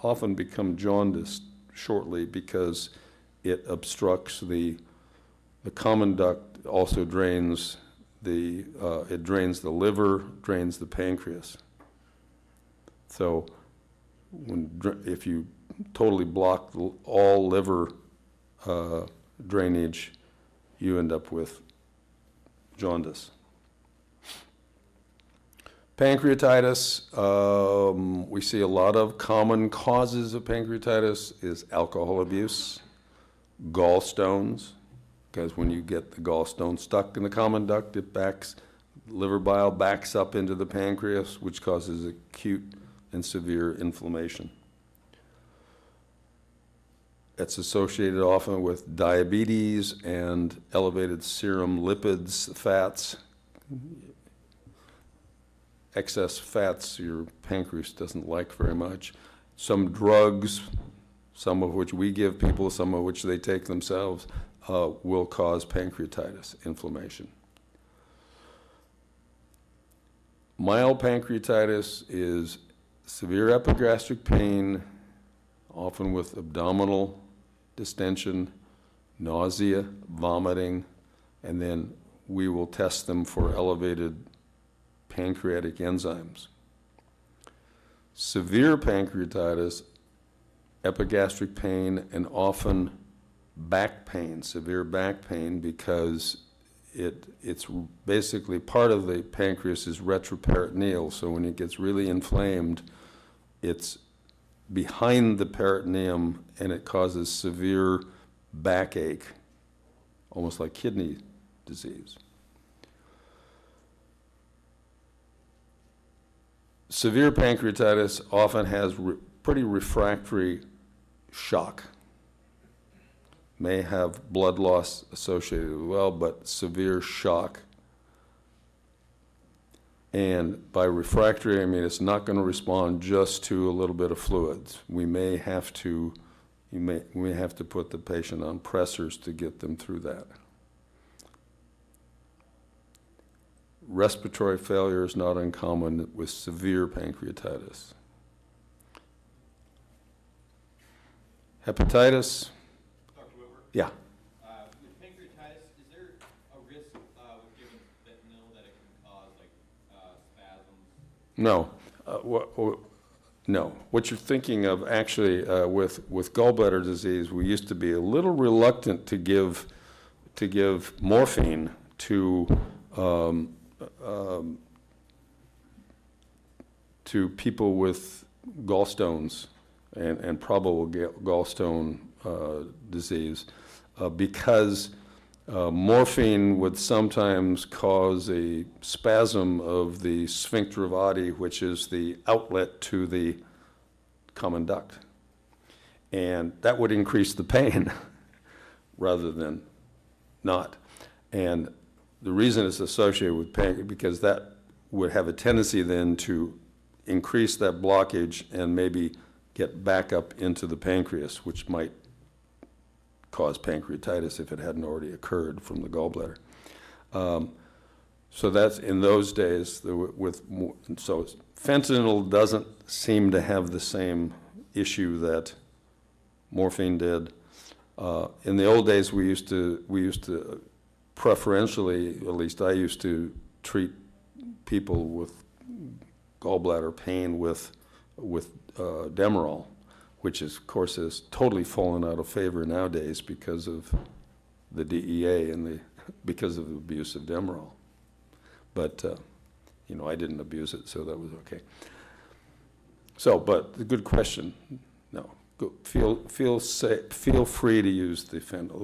often become jaundiced shortly because it obstructs the common duct. Also drains it drains the liver, drains the pancreas. So if you totally block all liver drainage, you end up with jaundice. Pancreatitis, we see a lot of common causes of pancreatitis is alcohol abuse, gallstones, because when you get the gallstone stuck in the common duct, liver bile backs up into the pancreas, which causes acute and severe inflammation. It's associated often with diabetes and elevated serum lipids, fats. Excess fats your pancreas doesn't like very much. Some drugs, some of which we give people, some of which they take themselves, will cause pancreatitis, inflammation. Mild pancreatitis is severe epigastric pain, often with abdominal distension, nausea, vomiting, and then we will test them for elevated pancreatic enzymes. Severe pancreatitis, epigastric pain, and often back pain, severe back pain, because it's basically part of the pancreas is retroperitoneal, so when it gets really inflamed, it's behind the peritoneum and it causes severe backache, almost like kidney disease. Severe pancreatitis often has pretty refractory shock. May have blood loss associated as well, but severe shock. And by refractory, I mean it's not going to respond just to a little bit of fluids. We may have to, we may have to put the patient on pressors to get them through that. Respiratory failure is not uncommon with severe pancreatitis. Hepatitis. Dr. Wittwer? Yeah. With pancreatitis, is there a risk with giving fentanyl that it can cause like spasms? No. No. What you're thinking of actually with gallbladder disease, we used to be a little reluctant to give morphine to people with gallstones and probable gallstone disease because morphine would sometimes cause a spasm of the sphincter of Oddi, which is the outlet to the common duct. And that would increase the pain rather than not. And the reason it's associated with pain, because that would have a tendency then to increase that blockage and maybe get back up into the pancreas, which might cause pancreatitis if it hadn't already occurred from the gallbladder. So that's in those days. So fentanyl doesn't seem to have the same issue that morphine did. In the old days, we used to preferentially, at least I used to treat people with gallbladder pain with Demerol, which is, of course, has totally fallen out of favor nowadays because of the DEA and because of the abuse of Demerol. But you know, I didn't abuse it, so that was okay. So, but the good question. No, feel safe, feel free to use the fentanyl.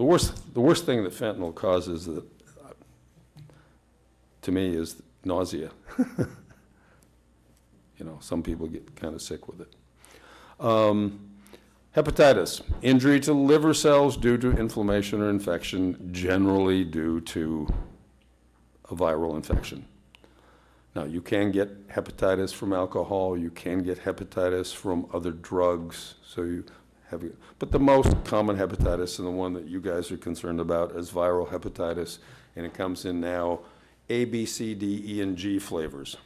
The worst thing that fentanyl causes, to me, is nausea. You know, some people get kind of sick with it. Hepatitis, injury to liver cells due to inflammation or infection, generally due to a viral infection. Now, you can get hepatitis from alcohol, you can get hepatitis from other drugs, so you have, but the most common hepatitis and the one that you guys are concerned about is viral hepatitis, and it comes in now A, B, C, D, E, and G flavors.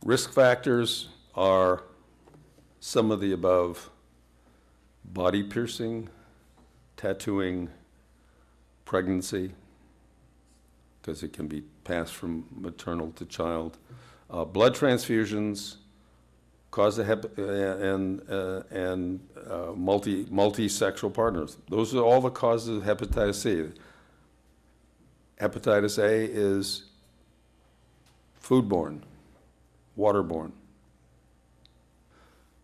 Risk factors are some of the above: body piercing, tattooing, pregnancy, because it can be passed from maternal to child, blood transfusions, cause of multi-sexual partners. Those are all the causes of hepatitis C. Hepatitis A is foodborne, waterborne.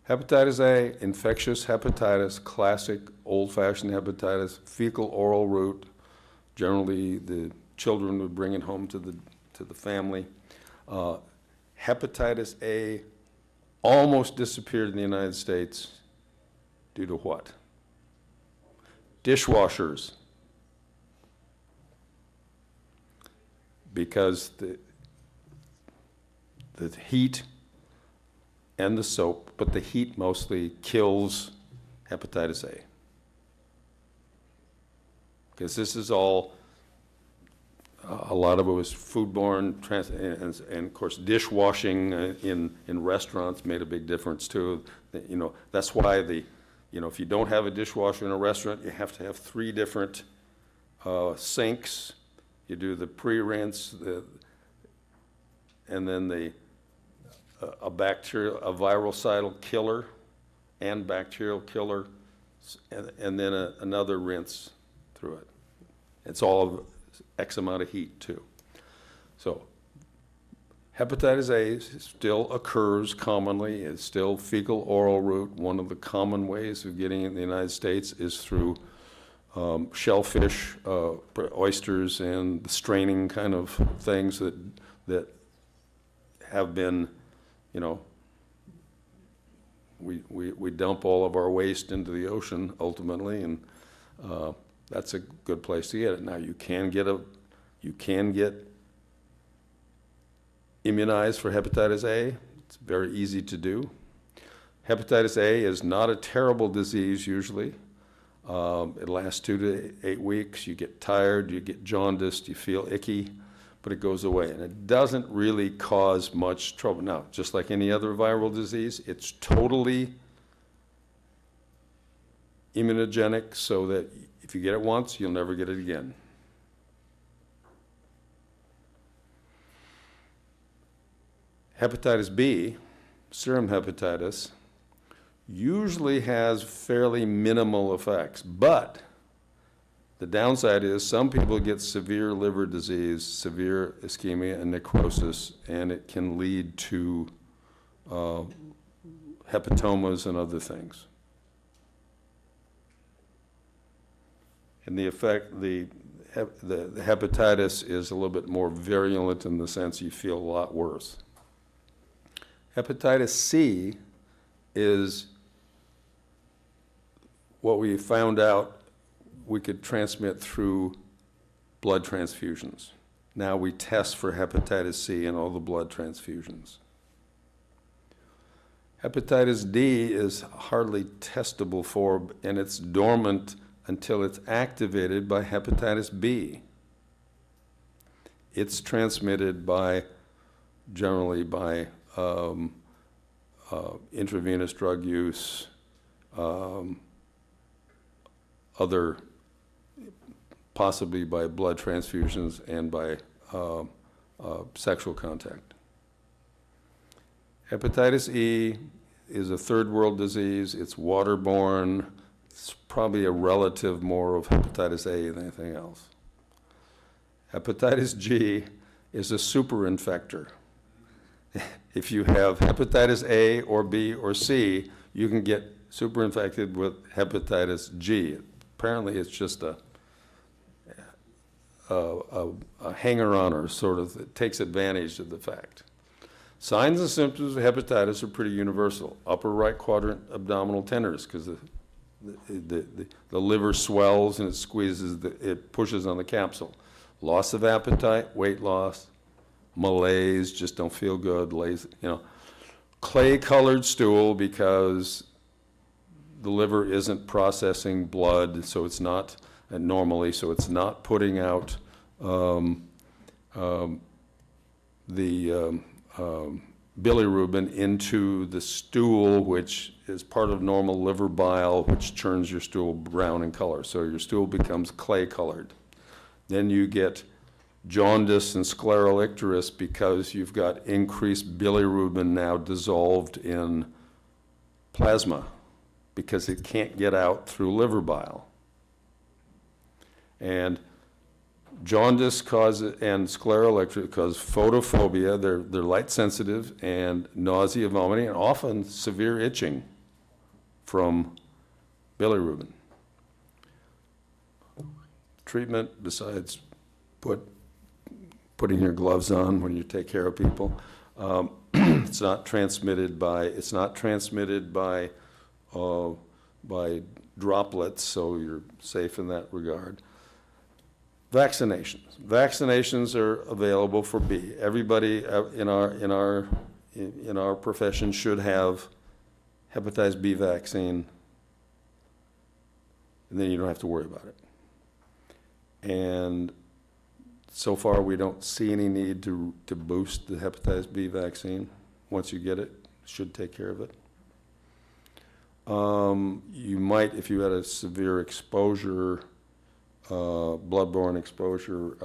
Hepatitis A, infectious hepatitis, classic old-fashioned hepatitis, fecal oral route. Generally, the children would bring it home to the family. Hepatitis A almost disappeared in the United States due to what? Dishwashers. Because the heat and the soap, but the heat mostly kills hepatitis A. Because this is all, a lot of it was foodborne, and of course dishwashing in restaurants made a big difference too. You know, that's why you know, if you don't have a dishwasher in a restaurant, you have to have 3 different sinks. You do the pre-rinse, and then a virucidal killer and bacterial killer, and then another rinse through it. It's all X amount of heat too. So hepatitis A still occurs commonly. It's still fecal oral route. One of the common ways of getting it in the United States is through shellfish, oysters, and the straining kind of things that have been, you know, we dump all of our waste into the ocean ultimately, and that's a good place to get it. Now you can get You can get immunized for hepatitis A. It's very easy to do. Hepatitis A is not a terrible disease usually. It lasts 2 to 8 weeks. You get tired, you get jaundiced, you feel icky, but it goes away. And it doesn't really cause much trouble. Now, just like any other viral disease, it's totally immunogenic so that if you get it once, you'll never get it again. Hepatitis B, serum hepatitis, usually has fairly minimal effects, but the downside is some people get severe liver disease, severe ischemia and necrosis, and it can lead to hepatomas and other things. And the effect, the hepatitis is a little bit more virulent in the sense you feel a lot worse. Hepatitis C is what we found out we could transmit through blood transfusions. Now we test for hepatitis C in all the blood transfusions. Hepatitis D is hardly testable for, and it's dormant until it's activated by hepatitis B. It's transmitted by, generally by intravenous drug use, other, possibly by blood transfusions and by sexual contact. Hepatitis E is a third world disease. It's waterborne. It's probably a relative more of hepatitis A than anything else. Hepatitis G is a superinfector. If you have hepatitis A or B or C, you can get superinfected with hepatitis G. Apparently, it's just a hanger-on, sort of, it takes advantage of the fact. Signs and symptoms of hepatitis are pretty universal. Upper right quadrant abdominal tenderness, because the liver swells and it squeezes, it pushes on the capsule. Loss of appetite, weight loss, malaise, just don't feel good, lazy, you know. Clay-colored stool because the liver isn't processing blood, so it's not normally, so it's not putting out bilirubin into the stool, which is part of normal liver bile, which turns your stool brown in color. So your stool becomes clay-colored. Then you get jaundice and sclerolicterus because you've got increased bilirubin now dissolved in plasma because it can't get out through liver bile. And jaundice causes, and sclerolicterus cause photophobia. They're light sensitive, and nausea, vomiting, and often severe itching from bilirubin. Treatment, besides putting your gloves on when you take care of people, it's not transmitted by droplets, so you're safe in that regard. Vaccinations. Vaccinations are available for B. Everybody in our profession should have hepatitis B vaccine, and then you don't have to worry about it. And so far, we don't see any need to boost the hepatitis B vaccine. Once you get it, it should take care of it. You might, if you had a severe exposure, bloodborne exposure,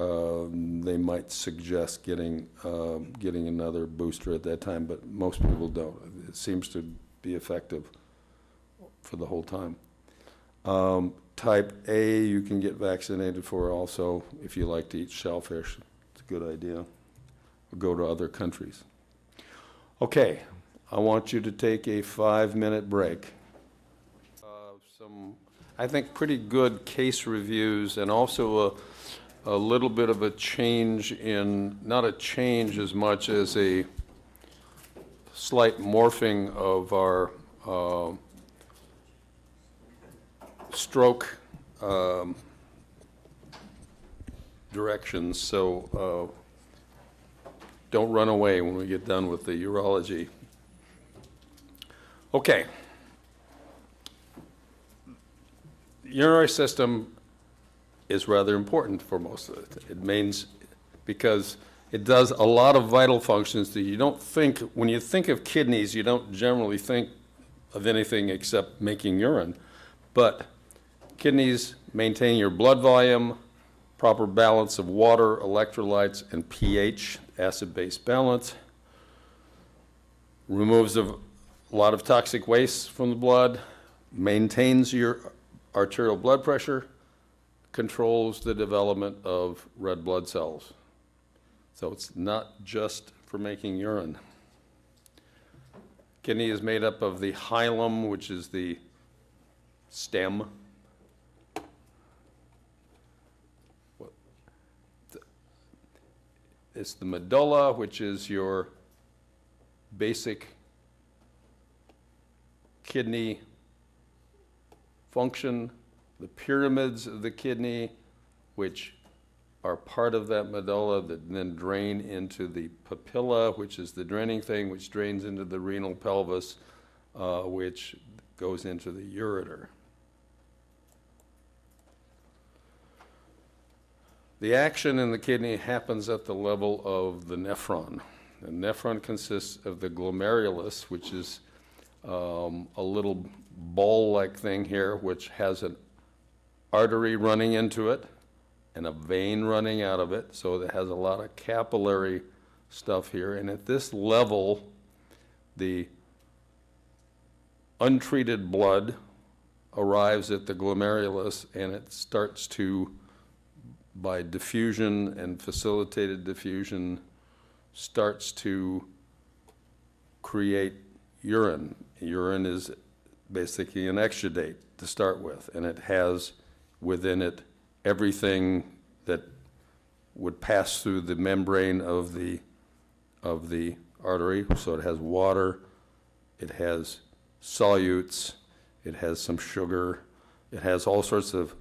they might suggest getting another booster at that time, but most people don't. It seems to be effective for the whole time. Type A, you can get vaccinated for also if you like to eat shellfish. It's a good idea. Or go to other countries. Okay, I want you to take a 5-minute break. Some, I think, pretty good case reviews, and also a little bit of a change in, not a change as much as a slight morphing of our stroke directions, so don't run away when we get done with the urology. Okay. Urinary system is rather important for most of it. It means because it does a lot of vital functions that you don't think, when you think of kidneys, you don't generally think of anything except making urine. But kidneys maintain your blood volume, proper balance of water, electrolytes, and pH, acid-base balance, removes a lot of toxic waste from the blood, maintains your arterial blood pressure, controls the development of red blood cells. So it's not just for making urine. Kidney is made up of the hilum, which is the stem. It's the medulla, which is your basic kidney function, the pyramids of the kidney, which are part of that medulla that then drain into the papilla, which is the draining thing, which drains into the renal pelvis, which goes into the ureter. The action in the kidney happens at the level of the nephron. The nephron consists of the glomerulus, which is a little ball-like thing here, which has an artery running into it and a vein running out of it, so it has a lot of capillary stuff here. And at this level, the untreated blood arrives at the glomerulus, and it starts to, by diffusion and facilitated diffusion, starts to create urine. Urine is basically an exudate to start with, and it has within it everything that would pass through the membrane of the artery. So it has water, it has solutes, it has some sugar, it has all sorts of,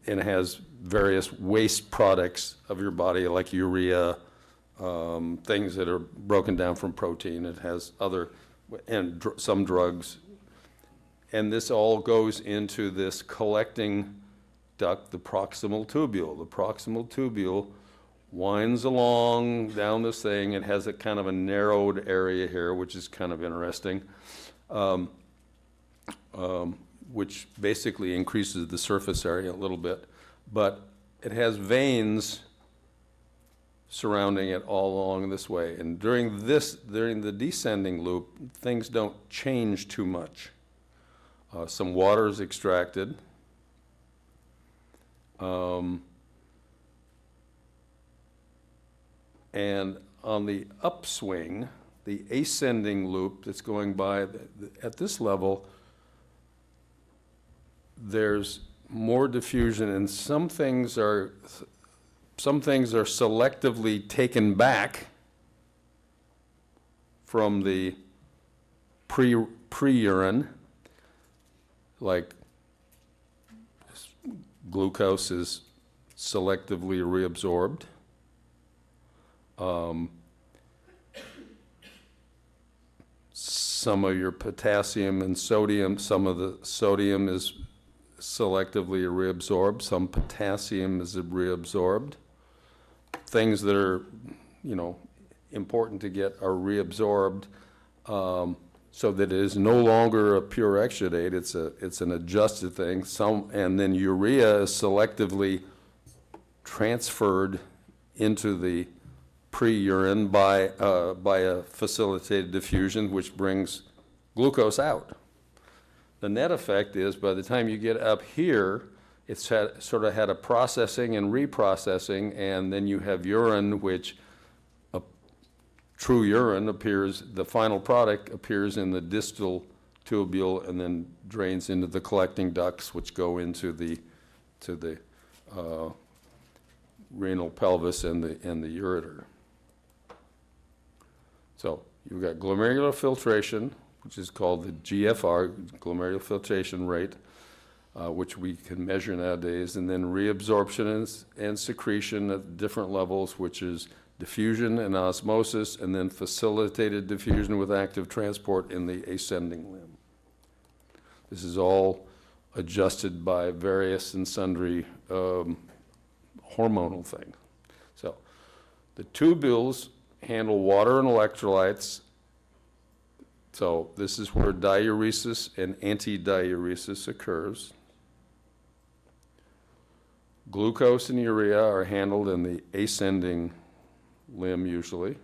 and it has various waste products of your body like urea, things that are broken down from protein. It has other, and some drugs. And this all goes into this collecting duct, the proximal tubule. The proximal tubule winds along down this thing. It has a kind of a narrowed area here, which is kind of interesting, which basically increases the surface area a little bit. But it has veins surrounding it all along this way. And during the descending loop, things don't change too much. Some water is extracted. And on the upswing, the ascending loop that's going by at this level, there's more diffusion, and some things are selectively taken back from the pre-urine, like glucose is selectively reabsorbed. Some of your potassium and sodium, some of the sodium is selectively reabsorbed, some potassium is reabsorbed. Things that are, important to get are reabsorbed, so that it is no longer a pure exudate. It's an adjusted thing. And then urea is selectively transferred into the pre-urine by a facilitated diffusion, which brings glucose out. The net effect is by the time you get up here, it's sort of had a processing and reprocessing, and then you have urine, which true urine appears, the final product appears in the distal tubule and then drains into the collecting ducts, which go into the renal pelvis and the ureter. So you've got glomerular filtration, which is called the GFR, glomerular filtration rate. which we can measure nowadays, and then reabsorption and secretion at different levels, which is diffusion and osmosis, and then facilitated diffusion with active transport in the ascending limb. This is all adjusted by various and sundry hormonal things. So the tubules handle water and electrolytes. So this is where diuresis and antidiuresis occurs. Glucose and urea are handled in the ascending limb usually.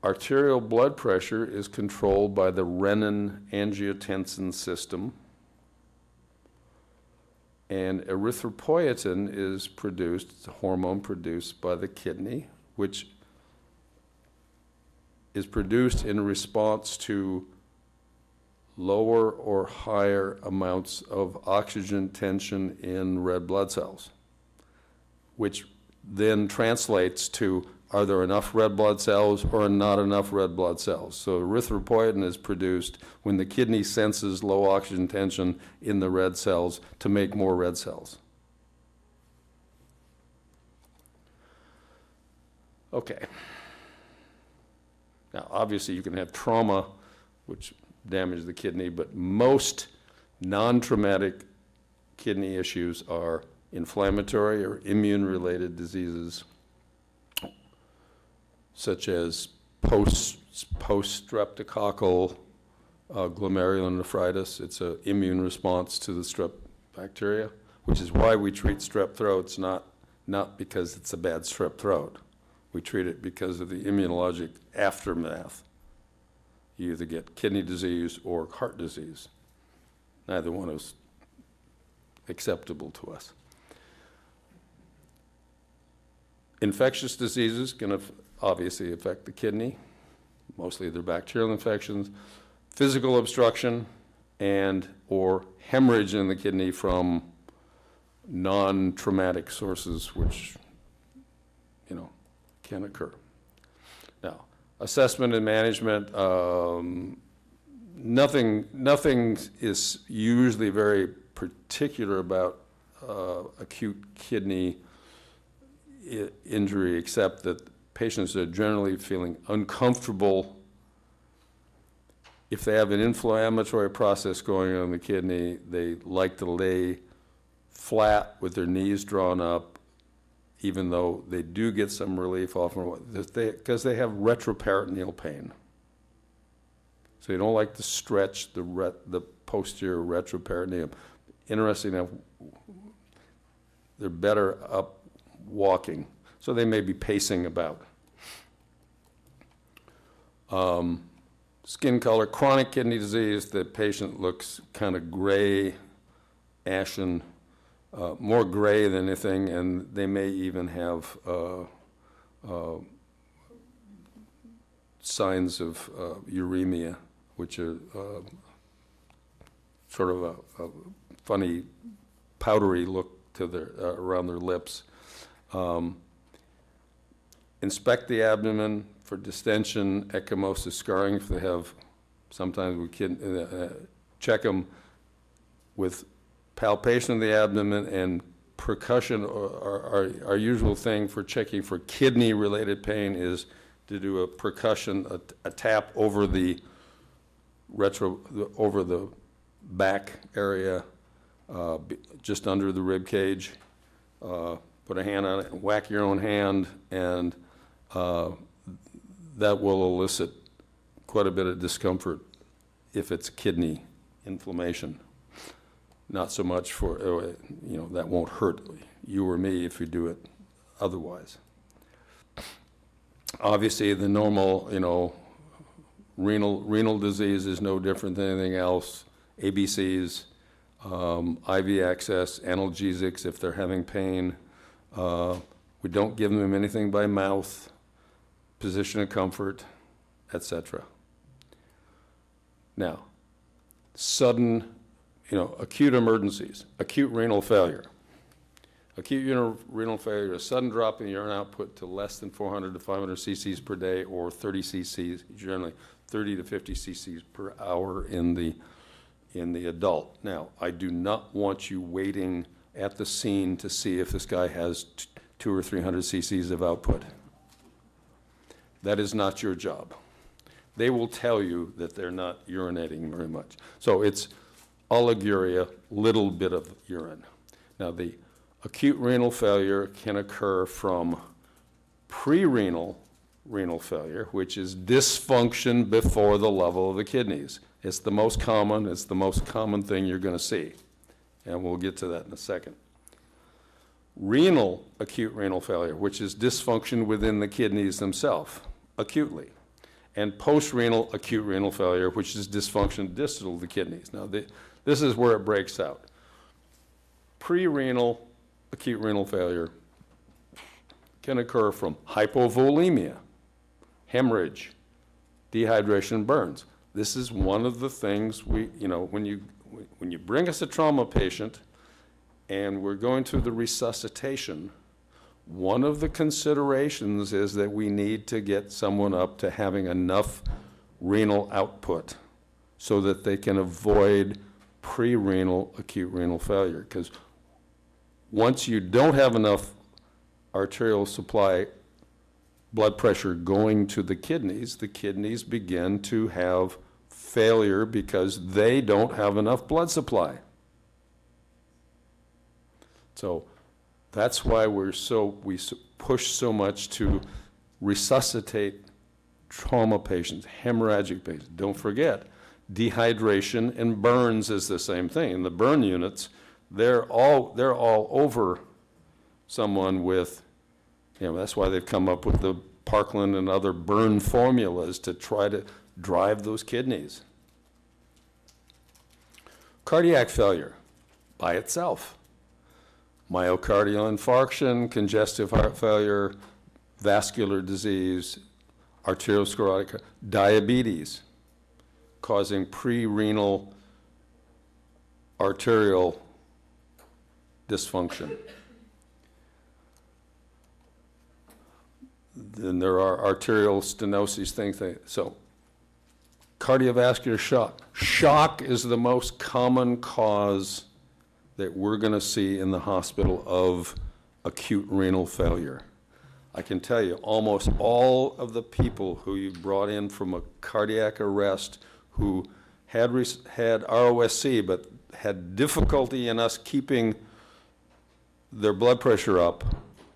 Arterial blood pressure is controlled by the renin-angiotensin system. And erythropoietin is produced, a hormone produced by the kidney, which is produced in response to lower or higher amounts of oxygen tension in red blood cells, which then translates to, are there enough red blood cells or not enough red blood cells? So erythropoietin is produced when the kidney senses low oxygen tension in the red cells to make more red cells. Okay. Now, obviously, you can have trauma, which damage the kidney, but most non-traumatic kidney issues are inflammatory or immune-related diseases, such as post-streptococcal glomerulonephritis. It's an immune response to the strep bacteria, which is why we treat strep throats, not because it's a bad strep throat. We treat it because of the immunologic aftermath. You either get kidney disease or heart disease. Neither one is acceptable to us. Infectious diseases can obviously affect the kidney. Mostly they're bacterial infections. Physical obstruction and or hemorrhage in the kidney from non-traumatic sources, which, can occur. Now, assessment and management, nothing is usually very particular about acute kidney injury, except that patients are generally feeling uncomfortable. If they have an inflammatory process going on in the kidney, they like to lay flat with their knees drawn up, even though they do get some relief often, because they have retroperitoneal pain. So you don't like to stretch the posterior retroperitoneum. Interesting enough, they're better up walking, so they may be pacing about. Skin color, chronic kidney disease, the patient looks kind of gray, ashen, more gray than anything, and they may even have signs of uremia, which are sort of a funny powdery look to their around their lips. Inspect the abdomen for distension, ecchymosis, scarring. If they have, sometimes we can check them with palpation of the abdomen and percussion. Our usual thing for checking for kidney-related pain is to do a percussion, a tap over the over the back area, just under the rib cage. Put a hand on it, and whack your own hand, and that will elicit quite a bit of discomfort if it's kidney inflammation. Not so much for, that won't hurt you or me if you do it otherwise. Obviously, the normal, renal disease is no different than anything else. ABCs, IV access, analgesics if they're having pain. We don't give them anything by mouth, position of comfort, etc. Now, sudden, acute emergencies, acute renal failure. Acute renal failure, a sudden drop in urine output to less than 400 to 500 cc's per day, or 30 cc's, generally 30 to 50 cc's per hour in the in the adult. Now, I do not want you waiting at the scene to see if this guy has 200 or 300 cc's of output. That is not your job. They will tell you that they're not urinating very much. So it's oliguria, little bit of urine. Now, the acute renal failure can occur from pre-renal renal failure, which is dysfunction before the level of the kidneys. It's the most common thing you're going to see, and we'll get to that in a second. Renal acute renal failure, which is dysfunction within the kidneys themselves, acutely, and post-renal acute renal failure, which is dysfunction distal to the kidneys. Now, this is where it breaks out. Pre-renal acute renal failure can occur from hypovolemia, hemorrhage, dehydration, burns. This is one of the things when you bring us a trauma patient and we're going through the resuscitation, one of the considerations is that we need to get someone up to having enough renal output so that they can avoid pre-renal acute renal failure. Because once you don't have enough arterial supply blood pressure going to the kidneys begin to have failure because they don't have enough blood supply. So that's why we push so much to resuscitate trauma patients, hemorrhagic patients. Don't forget, dehydration and burns is the same thing. In the burn units, they're all over someone with, that's why they've come up with the Parkland and other burn formulas to try to drive those kidneys. Cardiac failure by itself. Myocardial infarction, congestive heart failure, vascular disease, arteriosclerotic, diabetes, causing pre-renal arterial dysfunction. Then there are arterial stenosis things. So cardiovascular shock. Shock is the most common cause that we're going to see in the hospital of acute renal failure. I can tell you, almost all of the people who you brought in from a cardiac arrest who had ROSC but had difficulty in us keeping their blood pressure up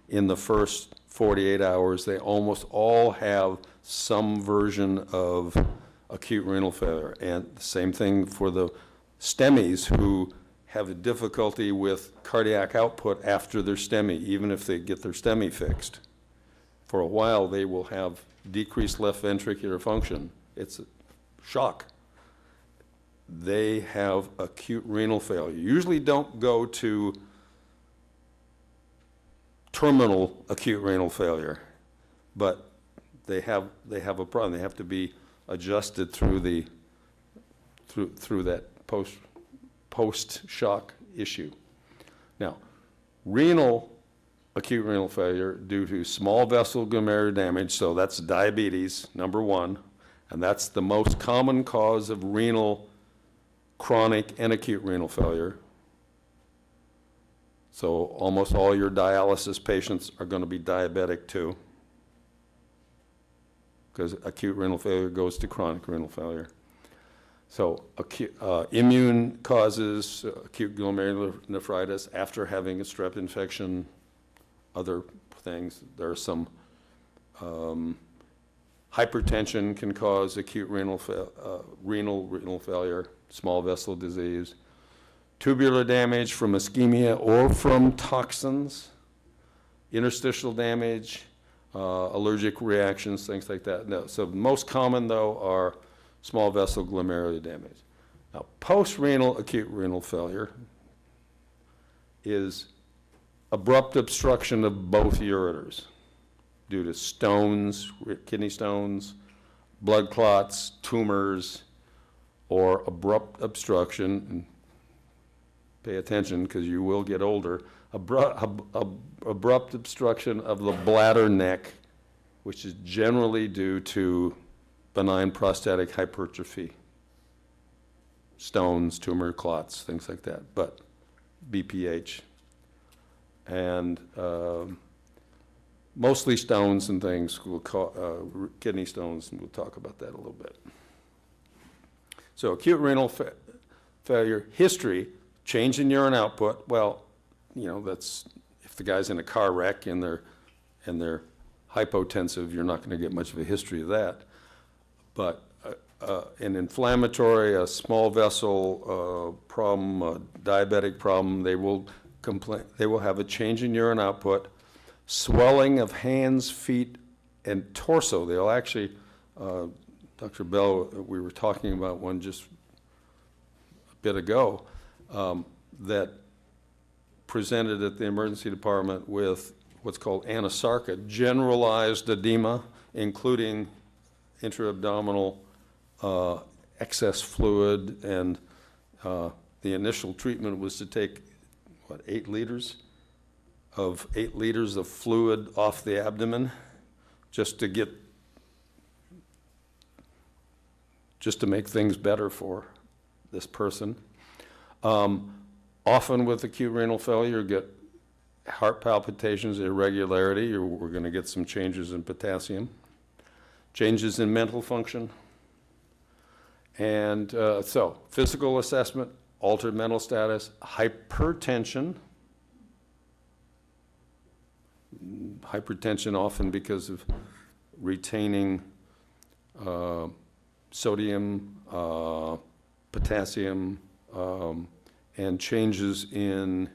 in the first 48 hours, they almost all have some version of acute renal failure. And the same thing for the STEMIs who have difficulty with cardiac output after their STEMI, even if they get their STEMI fixed. For a while, they will have decreased left ventricular function. It's a shock. They have acute renal failure. Usually don't go to terminal acute renal failure, but they have a problem. They have to be adjusted through that post-shock issue. Now, acute renal failure due to small vessel glomerular damage, so that's diabetes, number one, and that's the most common cause of renal, chronic, and acute renal failure. So almost all your dialysis patients are going to be diabetic too, because acute renal failure goes to chronic renal failure. So immune causes, acute glomerulonephritis after having a strep infection, other things. There are some hypertension can cause acute renal failure, small vessel disease. Tubular damage from ischemia or from toxins, interstitial damage, allergic reactions, things like that. No, so most common, though, are small vessel glomerular damage. Now, post-renal acute renal failure is abrupt obstruction of both ureters due to stones, kidney stones, blood clots, tumors, or abrupt obstruction, and pay attention because you will get older, abrupt obstruction of the bladder neck, which is generally due to benign prostatic hypertrophy. stones, tumor clots, things like that, but BPH. And mostly stones and things, kidney stones, and we'll talk about that a little bit. So acute renal failure, history, change in urine output. Well, you know, that's, if the guy's in a car wreck and they're hypotensive, you're not going to get much of a history of that. But an inflammatory, a small vessel problem, a diabetic problem, they will have a change in urine output, swelling of hands, feet, and torso. They'll actually, Dr. Bell, we were talking about one just a bit ago, that presented at the emergency department with what's called anasarca, generalized edema, including intra-abdominal excess fluid, and the initial treatment was to take, 8 liters of fluid off the abdomen just to make things better for this person. Often with acute renal failure, you get heart palpitations, irregularity, or we're going to get some changes in potassium, changes in mental function. And so physical assessment, altered mental status, hypertension. Hypertension often because of retaining sodium, potassium, and changes in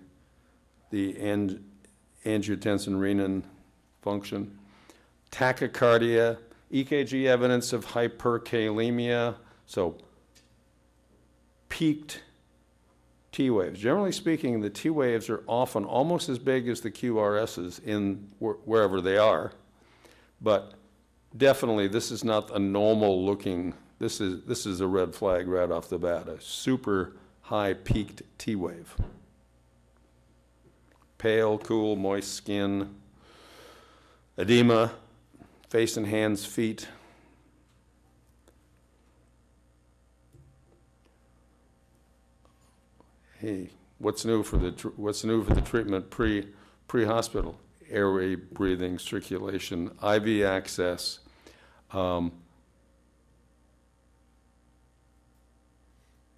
the angiotensin-renin function. Tachycardia, EKG evidence of hyperkalemia, so peaked T waves. Generally speaking, the T waves are often almost as big as the QRSs in wherever they are, but definitely this is not a normal looking, this is a red flag right off the bat, a super high peaked T wave. Pale, cool, moist skin, edema, face and hands, feet. Hey, what's new for the treatment pre-hospital? Airway, breathing, circulation, IV access.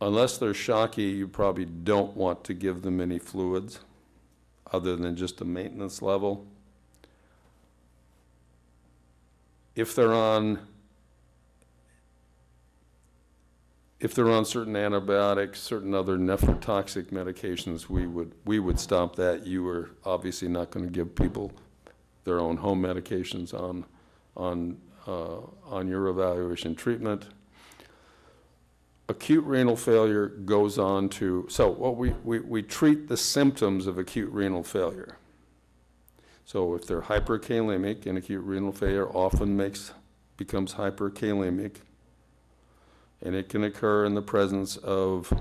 Unless they're shocky, you probably don't want to give them any fluids other than just a maintenance level. If they're on certain antibiotics, certain other nephrotoxic medications, we would stop that. You are obviously not going to give people their own home medications on your evaluation treatment. Acute renal failure goes on to, so what we treat the symptoms of acute renal failure. So if they're hyperkalemic, and acute renal failure often becomes hyperkalemic, and it can occur in the presence of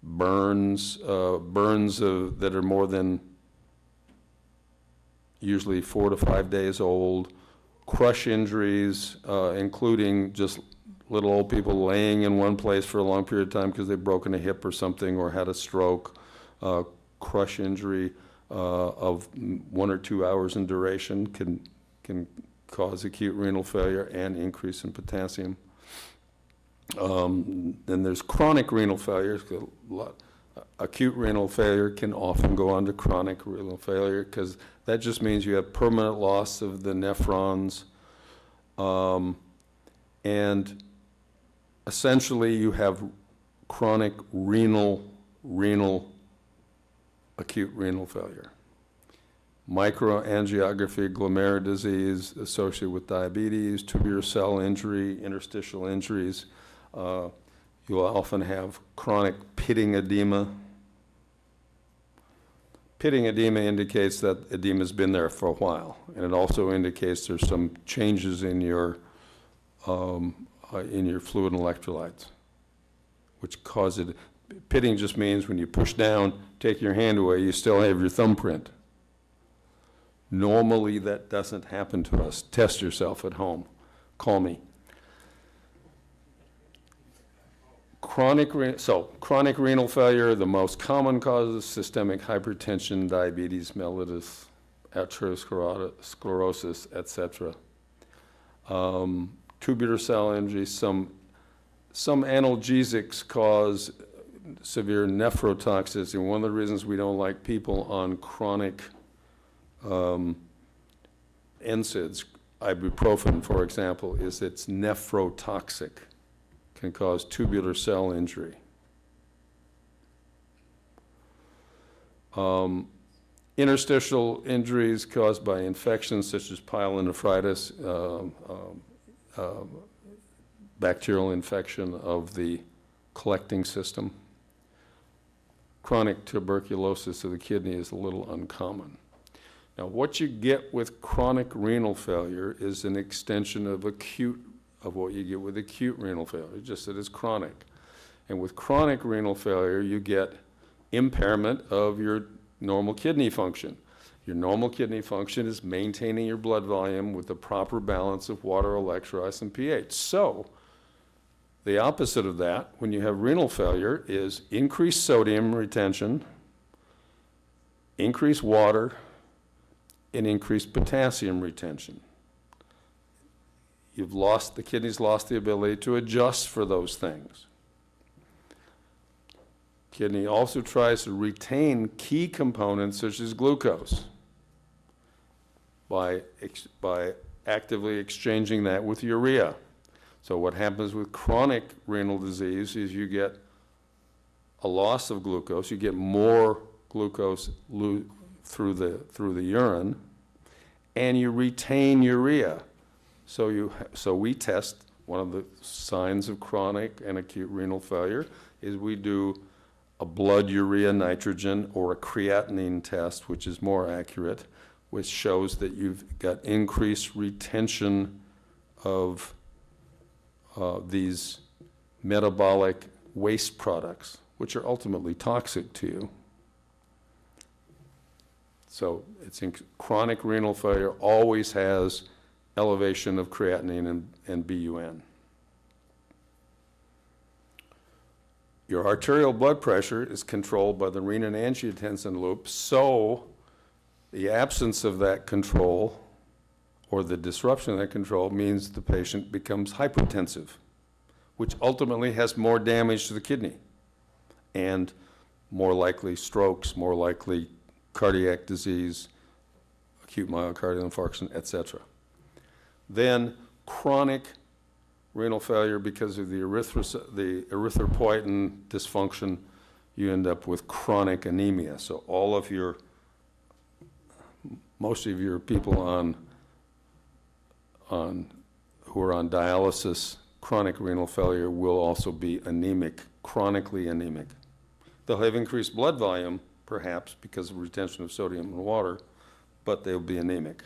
burns that are more than usually 4 to 5 days old, crush injuries, including just little old people laying in one place for a long period of time because they've broken a hip or something or had a stroke, crush injury of 1 or 2 hours in duration can cause acute renal failure and increase in potassium. Then there's chronic renal failure. Acute renal failure can often go on to chronic renal failure because that just means you have permanent loss of the nephrons, and essentially you have chronic acute renal failure. Microangiography, glomerular disease associated with diabetes, tubular cell injury, interstitial injuries. You'll often have chronic pitting edema. Pitting edema indicates that edema's been there for a while, and it also indicates there's some changes in your fluid and electrolytes, which cause it. Pitting just means when you push down, take your hand away, you still have your thumbprint. Normally that doesn't happen to us. Test yourself at home. Call me. chronic renal failure, the most common causes: systemic hypertension, diabetes mellitus, arteriosclerosis, etc. Tubular cell injury. Some analgesics cause severe nephrotoxicity. And one of the reasons we don't like people on chronic NSAIDs, ibuprofen, for example, is it's nephrotoxic, can cause tubular cell injury. Interstitial injuries caused by infections such as pyelonephritis, bacterial infection of the collecting system. Chronic tuberculosis of the kidney is a little uncommon. Now, what you get with chronic renal failure is an extension of what you get with acute renal failure, just that it's chronic. And with chronic renal failure, you get impairment of your normal kidney function. Your normal kidney function is maintaining your blood volume with the proper balance of water, electrolytes, and pH. So, the opposite of that, when you have renal failure, is increased sodium retention, increased water, and increased potassium retention. The kidney's lost the ability to adjust for those things. Kidney also tries to retain key components such as glucose by actively exchanging that with urea. So what happens with chronic renal disease is you get a loss of glucose, you get more glucose through the urine, and you retain urea. So we test, one of the signs of chronic and acute renal failure is we do a blood urea nitrogen or a creatinine test, which is more accurate, which shows that you've got increased retention of these metabolic waste products, which are ultimately toxic to you. So chronic renal failure always has elevation of creatinine and BUN. Your arterial blood pressure is controlled by the renin-angiotensin loop, so the absence of that control or the disruption of that control means the patient becomes hypertensive, which ultimately has more damage to the kidney and more likely strokes, more likely cardiac disease, acute myocardial infarction, etc. Then chronic renal failure because of the erythropoietin dysfunction, you end up with chronic anemia. So most of your people who are on dialysis, chronic renal failure will also be anemic, chronically anemic. They'll have increased blood volume, perhaps, because of retention of sodium and water, but they'll be anemic.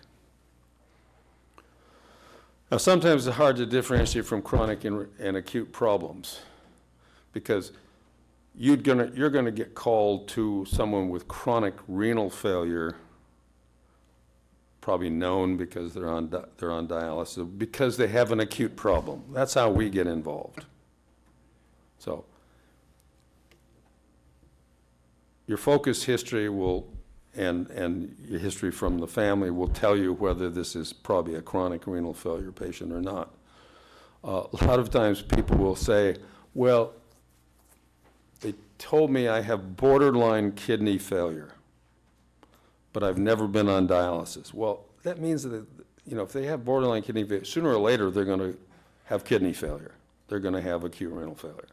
Now, sometimes it's hard to differentiate from chronic and acute problems because you're going to get called to someone with chronic renal failure, probably known because they're on dialysis, because they have an acute problem. That's how we get involved. So your focus history and your history from the family will tell you whether this is probably a chronic renal failure patient or not. A lot of times people will say, well, they told me I have borderline kidney failure, but I've never been on dialysis. Well, that means that, if they have borderline kidney failure, sooner or later they're going to have kidney failure. They're going to have acute renal failure.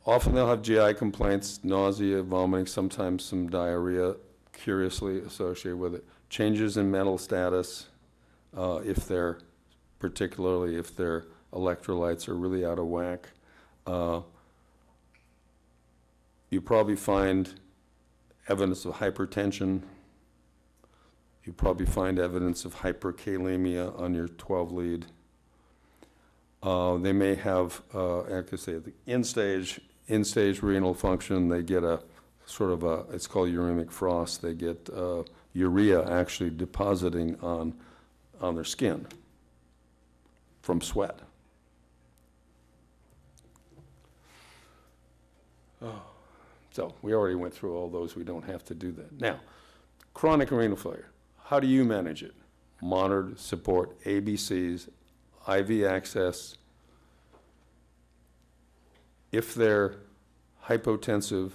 Often they'll have GI complaints, nausea, vomiting, sometimes some diarrhea, curiously associated with it. Changes in mental status, particularly if their electrolytes are really out of whack. You probably find evidence of hypertension. You probably find evidence of hyperkalemia on your 12-lead. They may have, I could say, the end-stage renal function. They get it's called uremic frost. They get urea actually depositing on their skin from sweat. So we already went through all those. We don't have to do that. Now, chronic renal failure. How do you manage it? Monitor, support, ABCs, IV access. If they're hypotensive,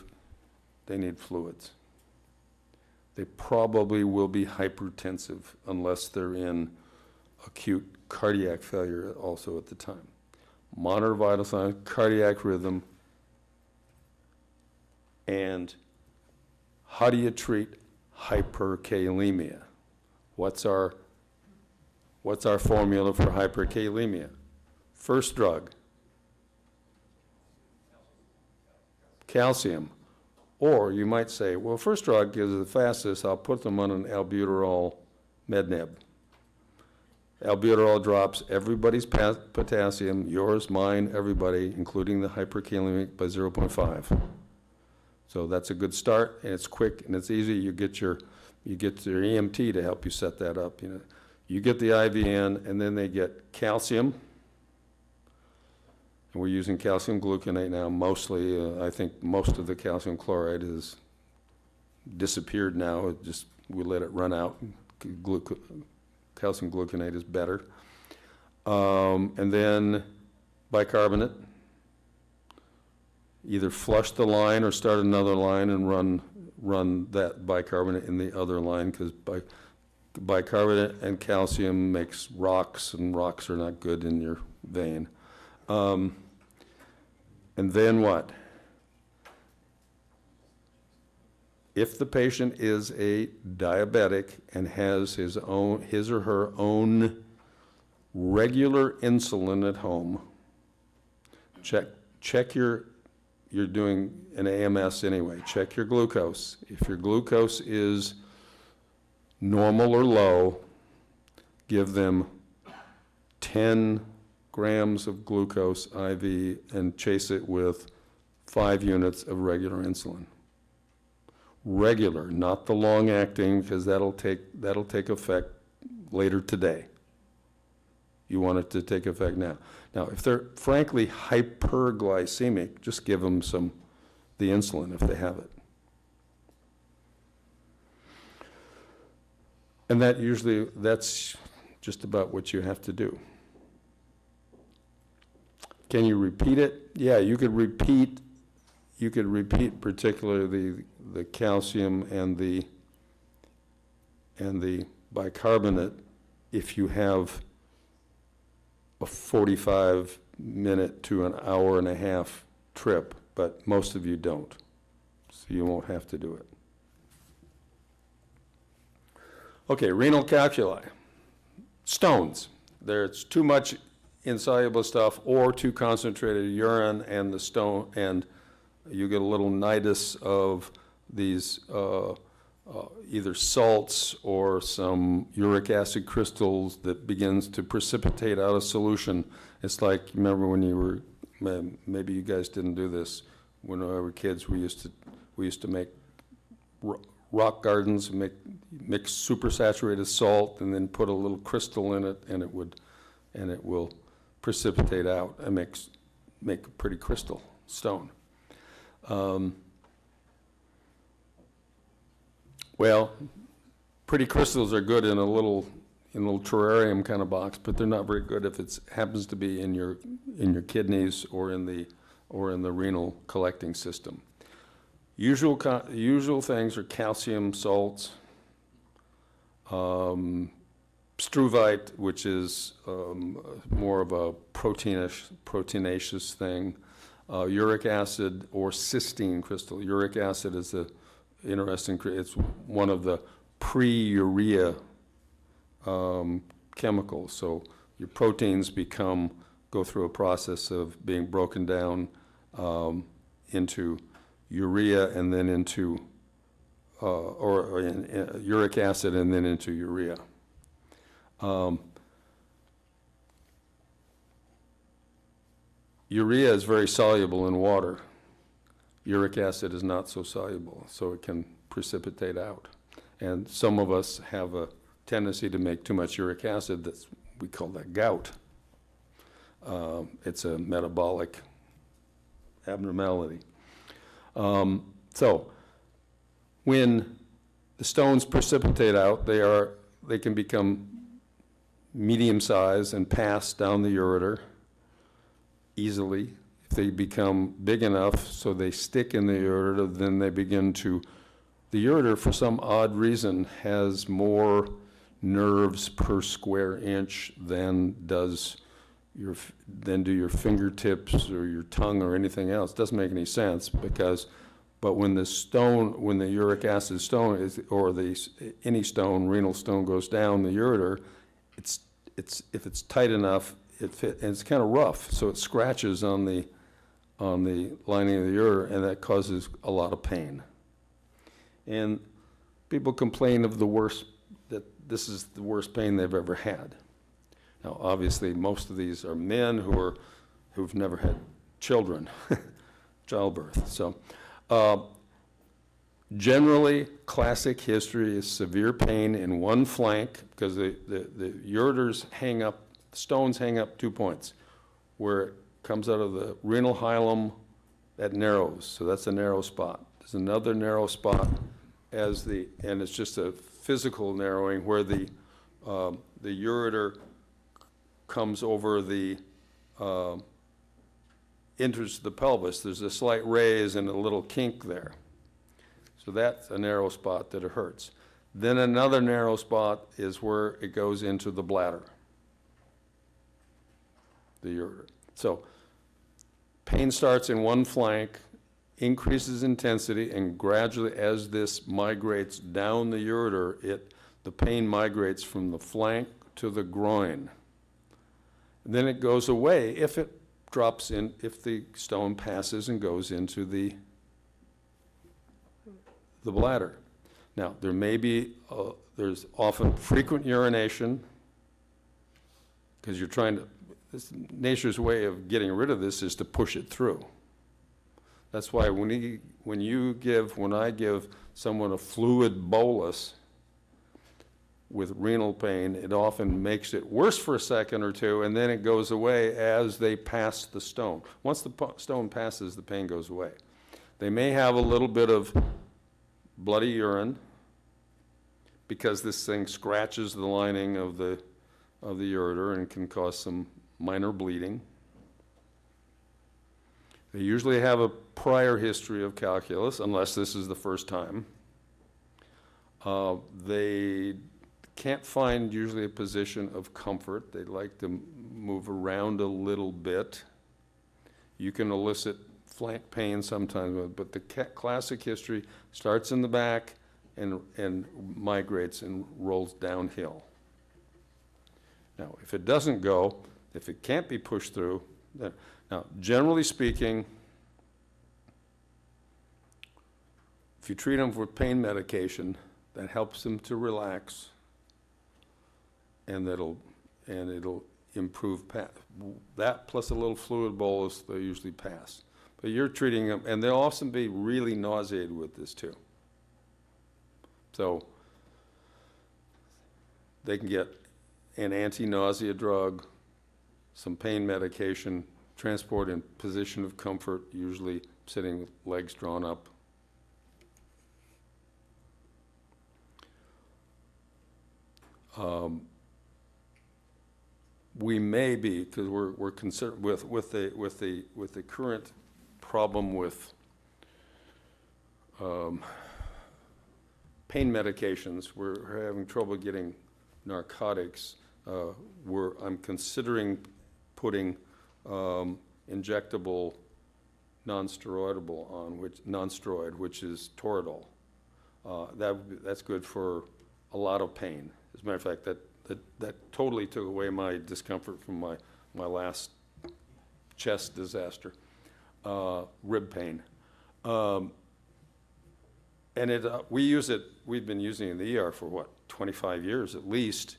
they need fluids. They probably will be hypertensive unless they're in acute cardiac failure also at the time. Monitor vital signs, cardiac rhythm, and how do you treat hyperkalemia? What's our formula for hyperkalemia? First drug, calcium. Or you might say, well, first drug is the fastest, I'll put them on an albuterol med-neb. Albuterol drops everybody's potassium, yours, mine, everybody, including the hyperkalemic, by 0.5. So that's a good start, and it's quick and it's easy. You get your EMT to help you set that up. You get the IV in, and then they get calcium. And we're using calcium gluconate now mostly. I think most of the calcium chloride has disappeared now. We let it run out. Calcium gluconate is better. And then bicarbonate. Either flush the line or start another line and run that bicarbonate in the other line, because bicarbonate and calcium makes rocks, and rocks are not good in your vein. And then what? If the patient is a diabetic and has his or her own regular insulin at home, check you're doing an AMS anyway, check your glucose. If your glucose is normal or low, give them 10 grams of glucose IV and chase it with 5 units of regular insulin. Regular, not the long-acting, because that'll take effect later today. You want it to take effect now. Now, if they're frankly hyperglycemic, just give them the insulin if they have it. And that's just about what you have to do. Can you repeat it? Yeah, you could repeat particularly the calcium and the bicarbonate if you have a 45-minute to an hour and a half trip, but most of you don't, so you won't have to do it. Okay, renal calculi. Stones. There's too much insoluble stuff or too concentrated urine, and the stone, and you get a little nidus of these either salts or some uric acid crystals that begins to precipitate out of solution. It's like, remember when you were, maybe you guys didn't do this, when we were kids, we used to make rock gardens, mix supersaturated salt and then put a little crystal in it, and it will precipitate out and make a pretty crystal stone. Well, pretty crystals are good in a little terrarium kind of box, but they're not very good if it happens to be in your kidneys or in the renal collecting system. Usual things are calcium salts, struvite, which is more of a proteinaceous thing, uric acid or cysteine crystal. Uric acid is it's one of the pre-urea chemicals. So your proteins go through a process of being broken down into urea and then into uric acid and then into urea. Urea is very soluble in water. Uric acid is not so soluble, so it can precipitate out. And some of us have a tendency to make too much uric acid. We call that gout. It's a metabolic abnormality. So when the stones precipitate out, they can become medium-sized and pass down the ureter easily. If they become big enough so they stick in the ureter, then they begin to, the ureter for some odd reason has more nerves per square inch than do your fingertips or your tongue or anything else. It doesn't make any sense but when the uric acid stone any stone, renal stone goes down the ureter, if it's tight enough, and it's kind of rough, so it scratches on the lining of the ureter, and that causes a lot of pain. And people complain of that this is the worst pain they've ever had. Now, obviously, most of these are men who've never had children, childbirth. So, generally, classic history is severe pain in one flank because the ureters stones hang up 2 points. Where it comes out of the renal hilum, that narrows, so that's a narrow spot. There's another narrow spot and it's just a physical narrowing where the ureter comes over enters the pelvis. There's a slight raise and a little kink there. So that's a narrow spot that it hurts. Then another narrow spot is where it goes into the bladder, the ureter. So pain starts in one flank, increases intensity, and gradually as this migrates down the ureter, the pain migrates from the flank to the groin. And then it goes away if it drops in, if the stone passes and goes into the bladder. Now, there may be, there's often frequent urination because you're trying to, nature's way of getting rid of this is to push it through. That's why when I give someone a fluid bolus with renal pain, it often makes it worse for a second or two, and then it goes away as they pass the stone. Once the stone passes, the pain goes away. They may have a little bit of bloody urine because this thing scratches the lining of the ureter and can cause some minor bleeding. They usually have a prior history of calculus, unless this is the first time. They can't find usually a position of comfort. They like to move around a little bit. You can elicit flank pain sometimes, but the classic history starts in the back and migrates and rolls downhill. Now, if it doesn't go, if it can't be pushed through, now, generally speaking, if you treat them with pain medication, that helps them to relax, and it'll improve that plus a little fluid bolus, they'll usually pass. But you're treating them, and they'll often be really nauseated with this too. So they can get an anti-nausea drug, some pain medication, transport in position of comfort, usually sitting with legs drawn up. We may be, because we're concerned with the current problem with pain medications. We're having trouble getting narcotics. I'm considering putting injectable non-steroidable on, non-steroid, which is Toradol. That's good for a lot of pain. As a matter of fact, that totally took away my discomfort from my last chest disaster, rib pain. And we've been using it in the ER for what, 25 years at least,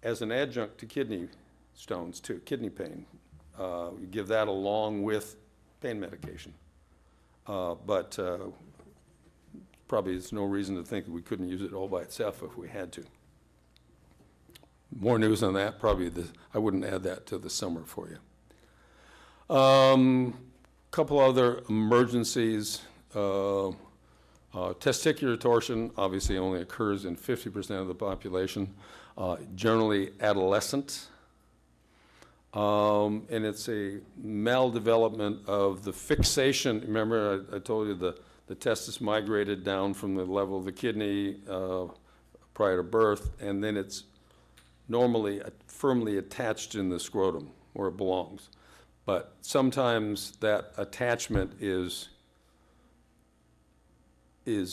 as an adjunct to kidney stones too, kidney pain. We give that along with pain medication. But probably there's no reason to think that we couldn't use it all by itself if we had to. More news on that, probably I wouldn't add that to the summer for you. Couple other emergencies. Testicular torsion obviously only occurs in 50% of the population, generally adolescent. And it's a maldevelopment of the fixation. Remember, I told you the testis migrated down from the level of the kidney prior to birth, and then it's normally firmly attached in the scrotum where it belongs. But sometimes that attachment is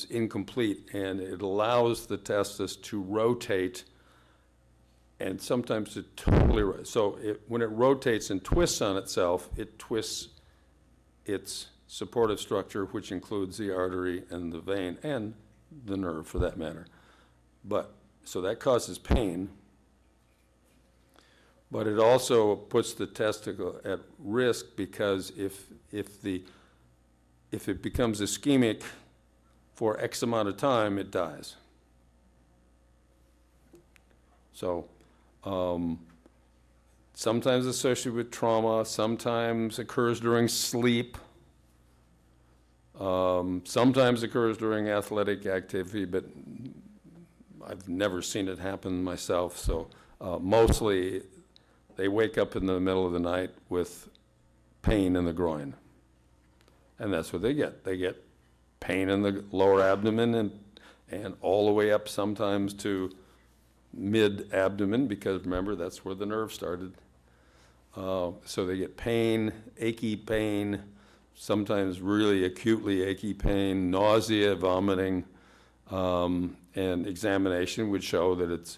incomplete, and it allows the testis to rotate, and sometimes to totally, so when it rotates and twists on itself, it twists its supportive structure, which includes the artery and the vein and the nerve for that matter. But, so that causes pain, but it also puts the testicle at risk, because if it becomes ischemic for X amount of time, it dies. So sometimes associated with trauma, sometimes occurs during sleep, sometimes occurs during athletic activity, but I've never seen it happen myself. So mostly they wake up in the middle of the night with pain in the groin. And that's what they get. They get pain in the lower abdomen and all the way up sometimes to mid-abdomen, because remember, that's where the nerve started. So they get pain, achy pain, sometimes really acutely achy pain, nausea, vomiting, and examination would show that it's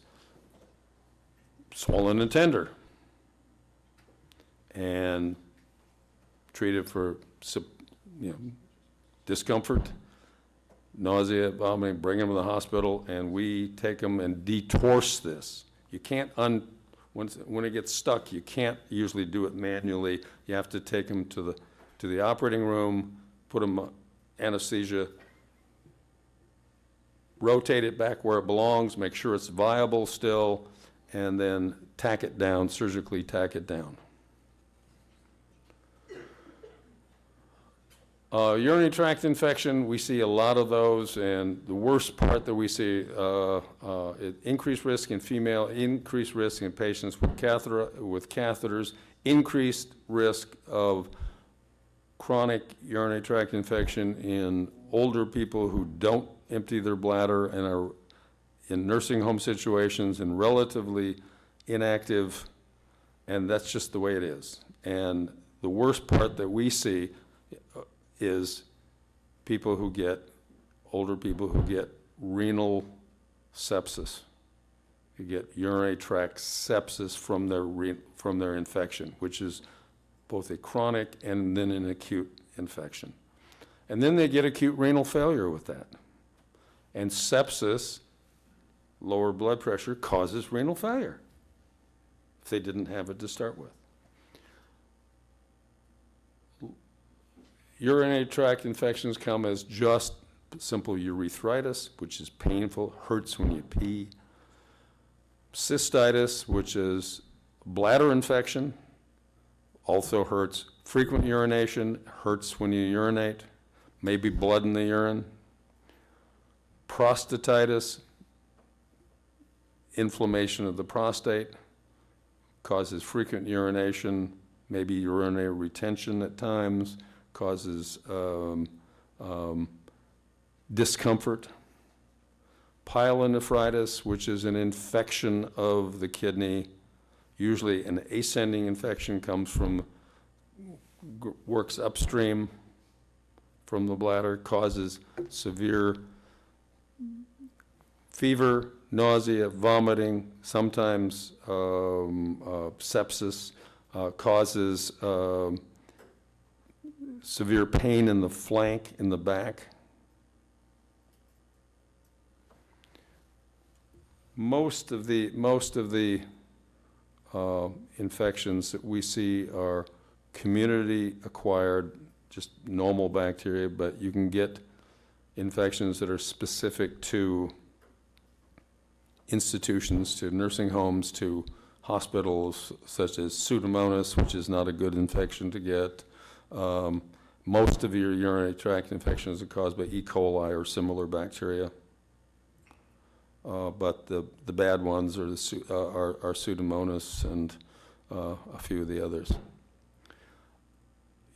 swollen and tender. And treated for discomfort, nausea, vomiting, bring them to the hospital, and we take them and detorse this. You can't, when it gets stuck, you can't usually do it manually. You have to take them to the operating room, put them on anesthesia, rotate it back where it belongs, make sure it's viable still, and then tack it down, surgically tack it down. Urinary tract infection, we see a lot of those, and the worst part that we see, increased risk in female, increased risk in patients with catheters, increased risk of chronic urinary tract infection in older people who don't empty their bladder and are in nursing home situations and relatively inactive, and that's just the way it is. And the worst part that we see is older people who get renal sepsis, who get urinary tract sepsis from their infection, which is both a chronic and then an acute infection. And then they get acute renal failure with that. And sepsis, lower blood pressure, causes renal failure if they didn't have it to start with. Urinary tract infections come as just simple urethritis, which is painful, hurts when you pee. Cystitis, which is bladder infection, also hurts. Frequent urination, hurts when you urinate, maybe blood in the urine. Prostatitis, inflammation of the prostate, causes frequent urination, maybe urinary retention at times, causes discomfort. Pyelonephritis, which is an infection of the kidney, usually an ascending infection, comes from, works upstream from the bladder, causes severe fever, nausea, vomiting, sometimes sepsis, causes severe pain in the flank, in the back. Most of the infections that we see are community acquired, just normal bacteria, but you can get infections that are specific to institutions, to nursing homes, to hospitals, such as Pseudomonas, which is not a good infection to get, most of your urinary tract infections are caused by E. coli or similar bacteria. But the bad ones are Pseudomonas and a few of the others.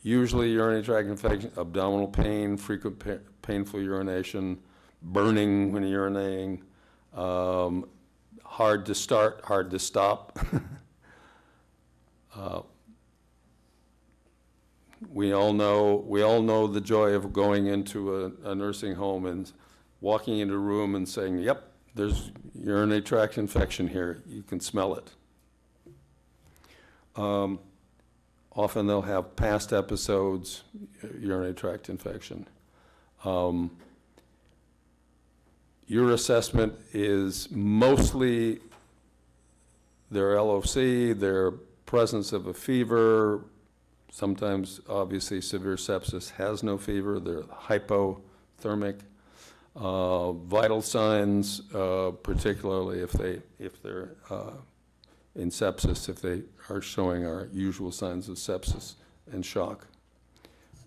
Usually urinary tract infection, abdominal pain, frequent painful urination, burning when urinating, hard to start, hard to stop. We all know the joy of going into a nursing home and walking into a room and saying, "Yep, there's urinary tract infection here. You can smell it." Often they'll have past episodes, urinary tract infection. Your assessment is mostly their LOC, their presence of a fever. Sometimes, obviously, severe sepsis has no fever. They're hypothermic. Vital signs, particularly if they're in sepsis, if they are showing our usual signs of sepsis and shock.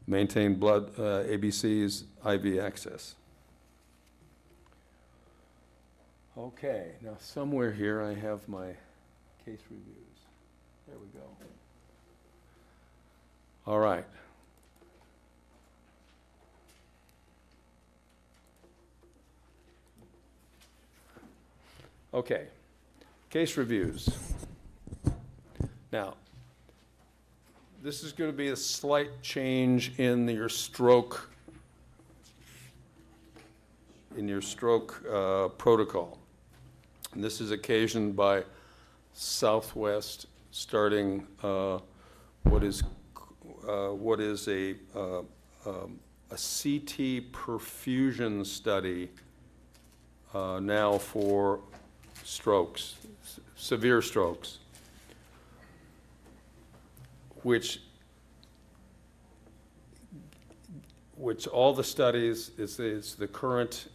Maintain blood, ABCs, IV access. Okay, now somewhere here I have my case reviews. There we go. All right. Okay, case reviews. Now, this is going to be a slight change in your stroke protocol. And this is occasioned by Southwest starting what is a CT perfusion study now for strokes, severe strokes, which all the studies is the current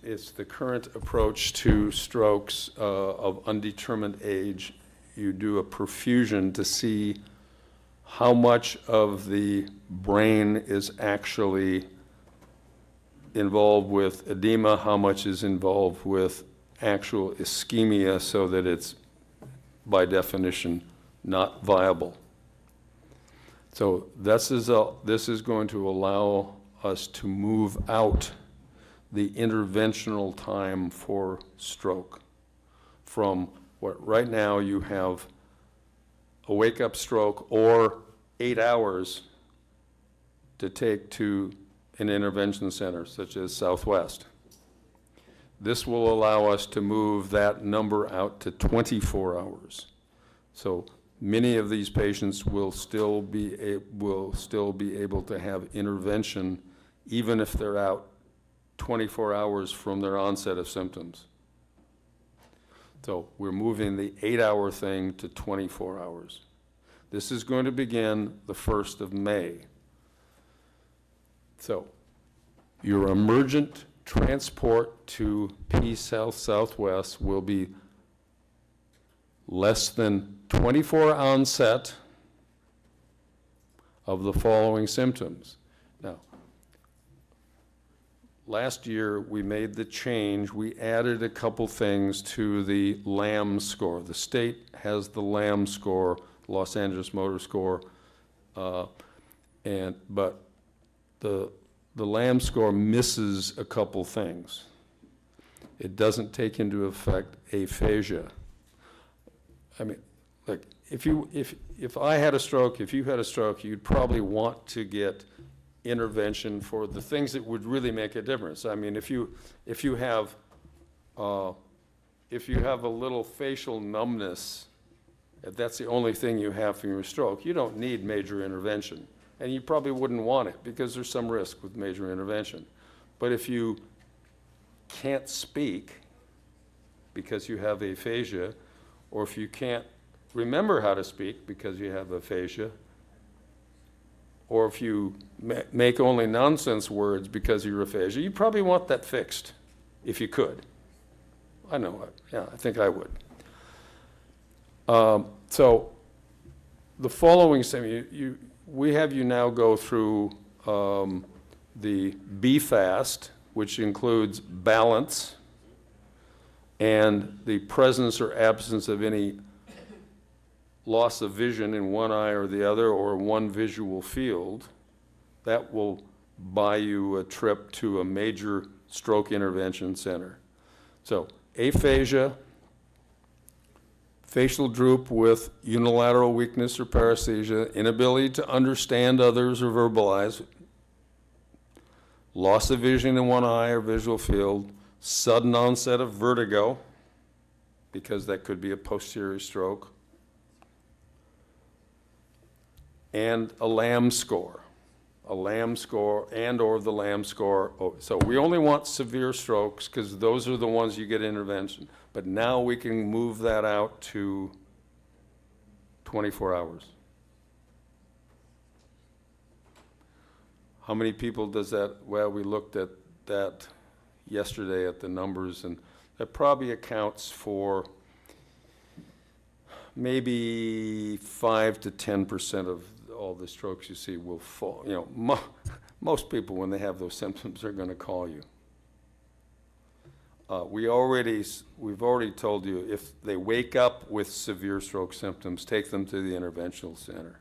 approach to strokes of undetermined age. You do a perfusion to see how much of the brain is actually involved with edema, how much is involved with actual ischemia, so that it's, by definition, not viable. So this is going to allow us to move out the interventional time for stroke from what right now you have a wake-up stroke or 8 hours to take to an intervention center such as Southwest. This will allow us to move that number out to 24 hours. So many of these patients will still be able to have intervention even if they're out 24 hours from their onset of symptoms. So we're moving the 8-hour thing to 24 hours. This is going to begin the 1st of May. So your emergent transport to Southwest will be less than 24 onset of the following symptoms. Now, last year we made the change. We added a couple things to the LAM score. The state has the LAM score, Los Angeles Motor Score, but the LAM score misses a couple things. It doesn't take into effect aphasia. I mean, like if I had a stroke, if you had a stroke, you'd probably want to get intervention for the things that would really make a difference. I mean, if you have a little facial numbness, if that's the only thing you have from your stroke, you don't need major intervention. And you probably wouldn't want it because there's some risk with major intervention. But if you can't speak because you have aphasia, or if you can't remember how to speak because you have aphasia, or if you make only nonsense words because of your aphasia, you probably want that fixed if you could. I know, yeah, I think I would. So the following, we have you now go through the BFAST, which includes balance and the presence or absence of any loss of vision in one eye or the other or one visual field, that will buy you a trip to a major stroke intervention center. So aphasia, facial droop with unilateral weakness or paresthesia, inability to understand others or verbalize, loss of vision in one eye or visual field, sudden onset of vertigo, because that could be a posterior stroke, and a Lamb score. A Lamb score and or the Lamb score. Oh, so we only want severe strokes because those are the ones you get intervention. But now we can move that out to 24 hours. How many people does that? Well, we looked at that yesterday at the numbers, and that probably accounts for maybe 5 to 10% of all the strokes you see will fall. You know, most people, when they have those symptoms, are going to call you. We've already told you if they wake up with severe stroke symptoms, take them to the interventional center.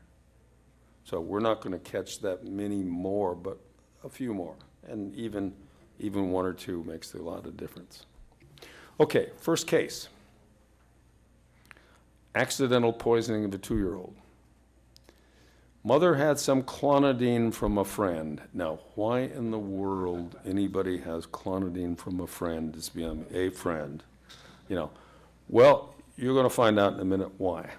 So we're not going to catch that many more, but a few more, and even one or two makes a lot of difference. Okay, first case. Accidental poisoning of a 2-year-old. Mother had some clonidine from a friend. Now, why in the world anybody has clonidine from a friend is beyond me. A friend, you know. Well, you're going to find out in a minute why.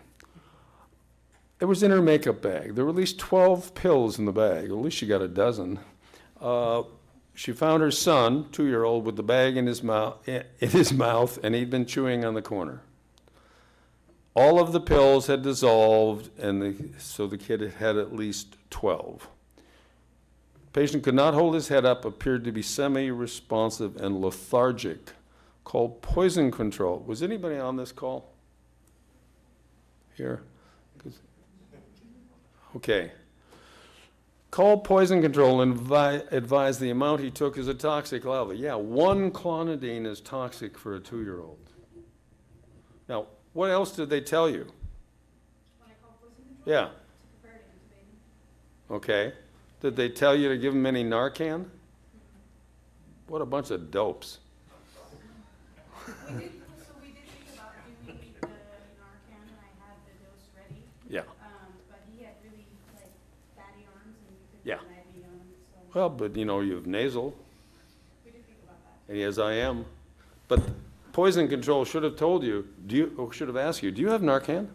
It was in her makeup bag. There were at least 12 pills in the bag. At least she got a dozen. She found her son, 2-year-old, with the bag in his mouth, and he'd been chewing on the corner. All of the pills had dissolved, and so the kid had at least 12. Patient could not hold his head up, appeared to be semi-responsive and lethargic. Called poison control. Was anybody on this call? Here? Okay. Called poison control and advised the amount he took is a toxic level. Yeah, 1 clonidine is toxic for a 2-year-old. Now, what else did they tell you? When I called poison control? Yeah. To prepare to intubate him. Okay. Did they tell you to give him any Narcan? What a bunch of dopes. We did think about doing the Narcan, and I had the dose ready. Yeah. But he had really like fatty arms, and we couldn't Yeah. get an IV on him, so Well, but you know, you have nasal, we did think about that. and he has IM. But poison control should have told you, should have asked you, do you have Narcan?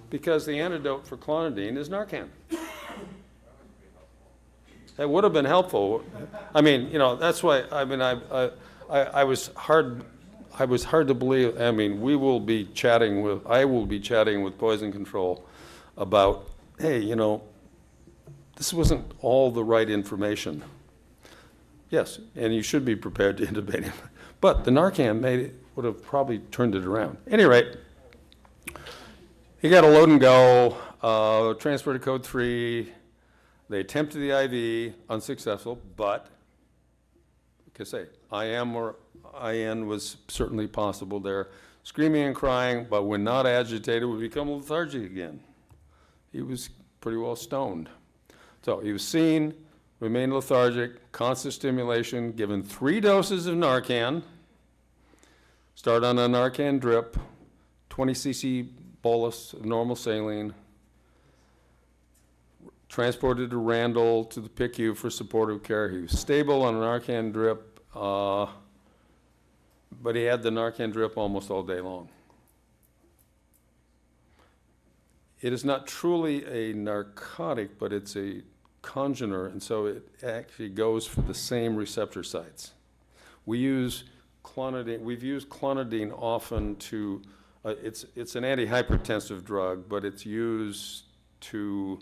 Because the antidote for clonidine is Narcan. That would have been helpful. I mean, you know, that's why, I mean, I was hard to believe. I mean, I will be chatting with poison control about, hey, you know, this wasn't all the right information. Yes, and you should be prepared to intubate him. But the Narcan would have probably turned it around. At any rate, he got a load and go, transfer to code 3. They attempted the IV, unsuccessful, but, like I say, IM or IN was certainly possible there. Screaming and crying, but when not agitated, would become lethargic again. He was pretty well stoned. So he was seen, remained lethargic, constant stimulation, given 3 doses of Narcan, start on a Narcan drip, 20 cc bolus of normal saline, transported to Randall to the PICU for supportive care. He was stable on a Narcan drip, but he had the Narcan drip almost all day long. It is not truly a narcotic, but it's a congener, and so it actually goes for the same receptor sites. We've used clonidine often to, it's an antihypertensive drug, but it's used to,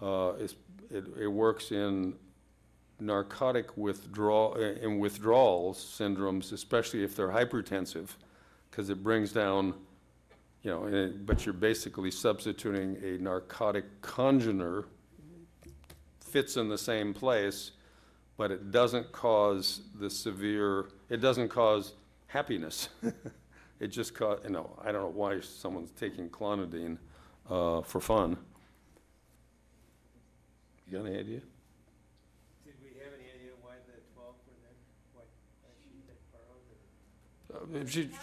it works in narcotic withdrawals syndromes, especially if they're hypertensive, because it brings down, you know, but you're basically substituting a narcotic congener fits in the same place, but it doesn't cause the severe, it doesn't cause happiness. It just cause, I don't know why someone's taking clonidine for fun. You got any idea? Did we have any idea why the 12 were there? Why she had borrowed it?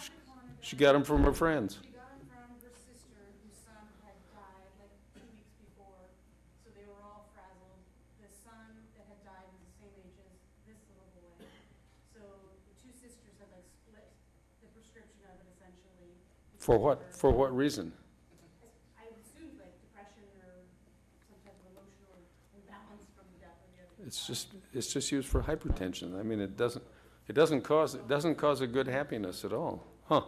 She got them from her friends. She got him from her sister, whose son had died like 2 weeks before, so they were all frazzled. The son that had died was the same age as this little boy. So the two sisters had like split the prescription of it essentially. For what? For what reason? I assumed like depression or some type of emotional imbalance from the death of the other child. It's just used for hypertension. I mean, it doesn't cause a good happiness at all. Huh?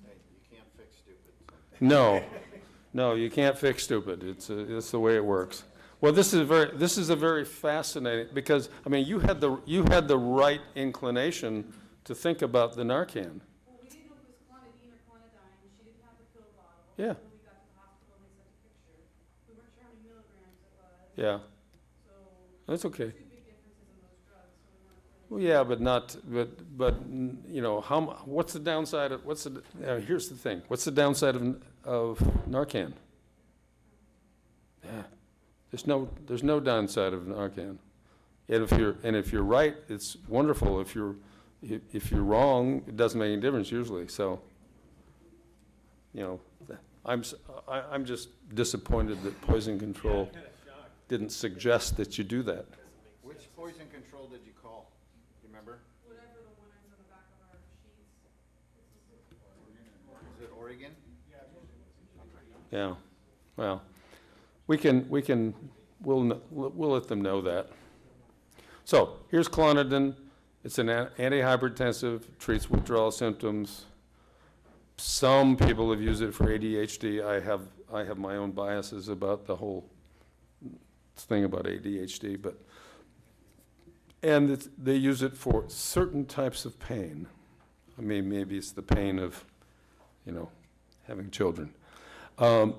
Hey, you can't fix stupid. No, you can't fix stupid. It's the way it works. Well, this is a very fascinating, because I mean, you had the right inclination to think about the Narcan. Well, we didn't know if it was clonidine or clonidine. She didn't have the pill bottle. Yeah. Until we got to the hospital and they sent a picture. We weren't sure how many milligrams it was. Yeah, So that's okay. two big differences in those drugs, so we weren't really. Well, yeah, but you know, what's the downside of here's the thing. What's the downside of Narcan? Yeah, there's no downside of Narcan. And if you're right, it's wonderful. If you're wrong, it doesn't make any difference usually. So, you know, I'm just disappointed that poison control Kind of shocked. didn't suggest that you do that. Which poison control did you call? Do you remember? Whatever the one is on the back of our sheets. Is it Oregon? Yeah, well, we'll let them know that. So, here's clonidine. It's an antihypertensive, treats withdrawal symptoms. Some people have used it for ADHD. I have my own biases about the whole thing about ADHD, they use it for certain types of pain. I mean, maybe it's the pain of, having children. But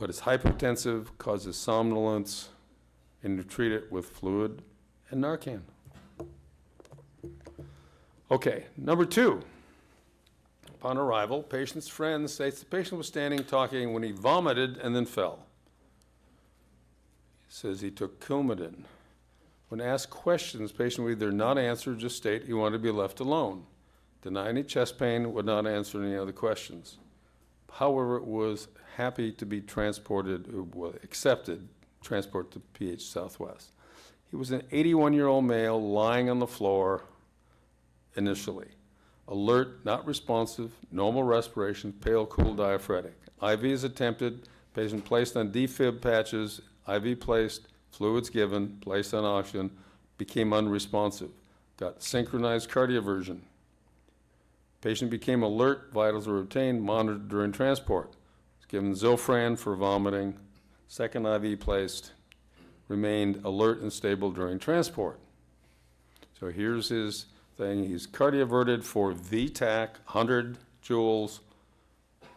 it's hypertensive, causes somnolence, and you treat it with fluid and Narcan. Okay, number 2. Upon arrival, patient's friend states the patient was standing talking when he vomited and then fell. He says he took Coumadin. When asked questions, patient would either not answer or just state he wanted to be left alone. Deny any chest pain, would not answer any other questions. However, was happy to be transported, transport to PH Southwest. He was an 81-year-old male lying on the floor initially. Alert, not responsive, normal respiration, pale, cool, diaphoretic. IV is attempted, patient placed on defib patches, IV placed, fluids given, placed on oxygen, became unresponsive. Got synchronized cardioversion. Patient became alert, vitals were obtained, monitored during transport. Was given Zofran for vomiting, second IV placed, remained alert and stable during transport. So here's his thing. He's cardioverted for VTAC, 100 joules,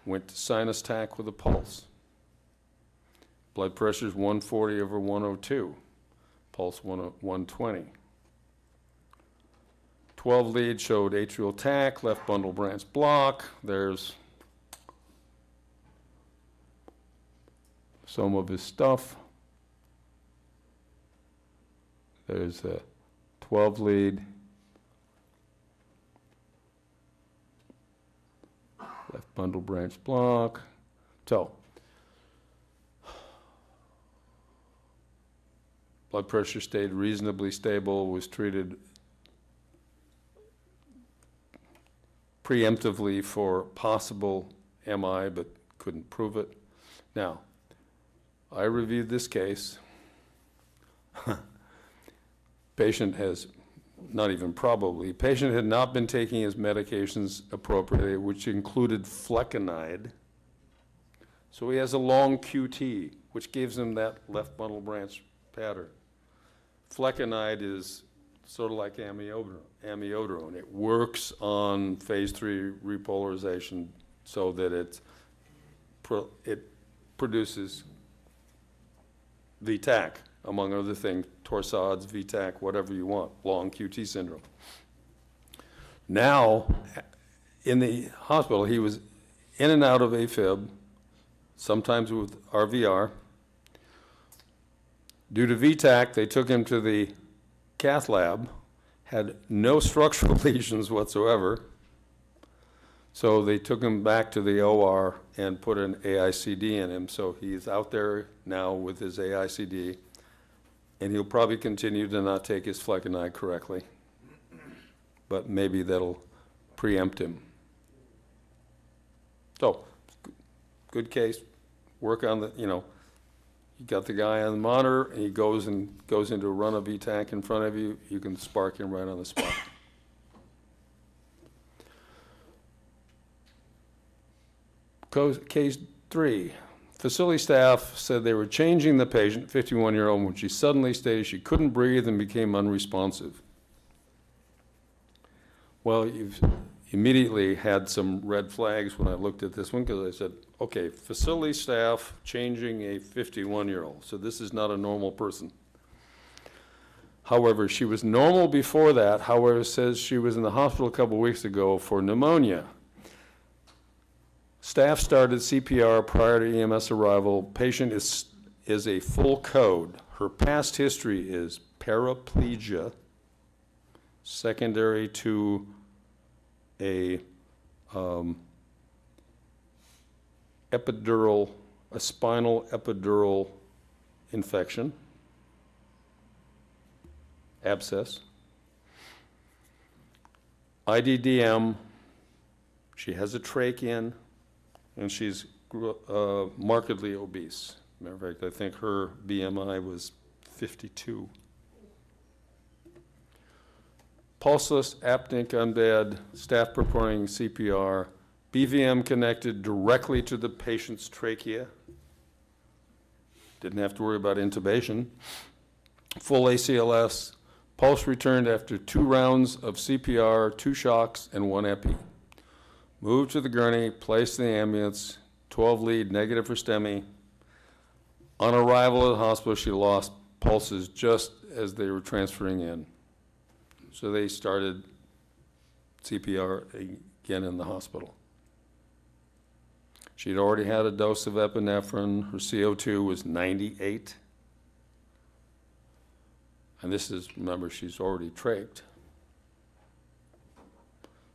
went to sinus TAC with a pulse. Blood pressure is 140 over 102, pulse 120. 12 lead showed atrial TAC, left bundle branch block. There's some of his stuff. There's a 12 lead. Left bundle branch block. So, blood pressure stayed reasonably stable, was treated preemptively for possible MI, but couldn't prove it. Now, I reviewed this case. Patient has, not even probably, patient had not been taking his medications appropriately, which included flecainide. So he has a long QT, which gives him that left bundle branch pattern. Flecainide is sort of like amiodarone. It works on phase 3 repolarization so that it produces VTAC, among other things, torsades, VTAC, whatever you want, long QT syndrome. Now, in the hospital, he was in and out of AFib, sometimes with RVR. Due to VTAC, they took him to the cath lab, had no structural lesions whatsoever. So they took him back to the OR and put an AICD in him. So he's out there now with his AICD, and he'll probably continue to not take his flecainide correctly. But maybe that'll preempt him. So, good case. Work on the, you got the guy on the monitor, and he goes into a run of VTAC in front of you. You can spark him right on the spot. Case 3, facility staff said they were changing the patient, 51-year-old, when she suddenly stated she couldn't breathe and became unresponsive. Well, you've immediately had some red flags when I looked at this one, because I said, okay, facility staff changing a 51-year-old, so this is not a normal person. However, she was normal before that. However, it says she was in the hospital a couple weeks ago for pneumonia. Staff started CPR prior to EMS arrival. Patient is a full code. Her past history is paraplegia, secondary to a spinal epidural infection, abscess. IDDM, she has a trach in, and she's markedly obese. Matter of fact, I think her BMI was 52. Pulseless, apneic unbed, staff performing CPR, BVM connected directly to the patient's trachea. Didn't have to worry about intubation. Full ACLS, pulse returned after 2 rounds of CPR, 2 shocks, and 1 epi. Moved to the gurney, placed in the ambulance, 12 lead, negative for STEMI. On arrival at the hospital, she lost pulses just as they were transferring in. So they started CPR again in the hospital. She'd already had a dose of epinephrine. Her CO2 was 98. And this is, remember, she's already trached.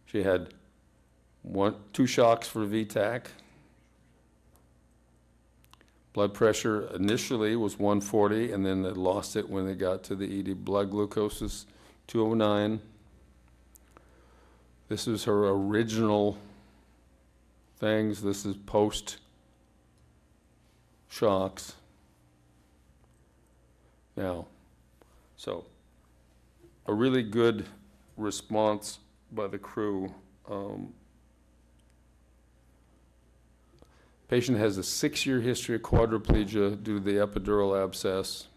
She had 2 shocks for VTAC. Blood pressure initially was 140, and then they lost it when they got to the ED. Blood glucose is 209. This is her original things. This is post shocks. Now, so a really good response by the crew. Patient has a 6-year history of quadriplegia due to the epidural abscess.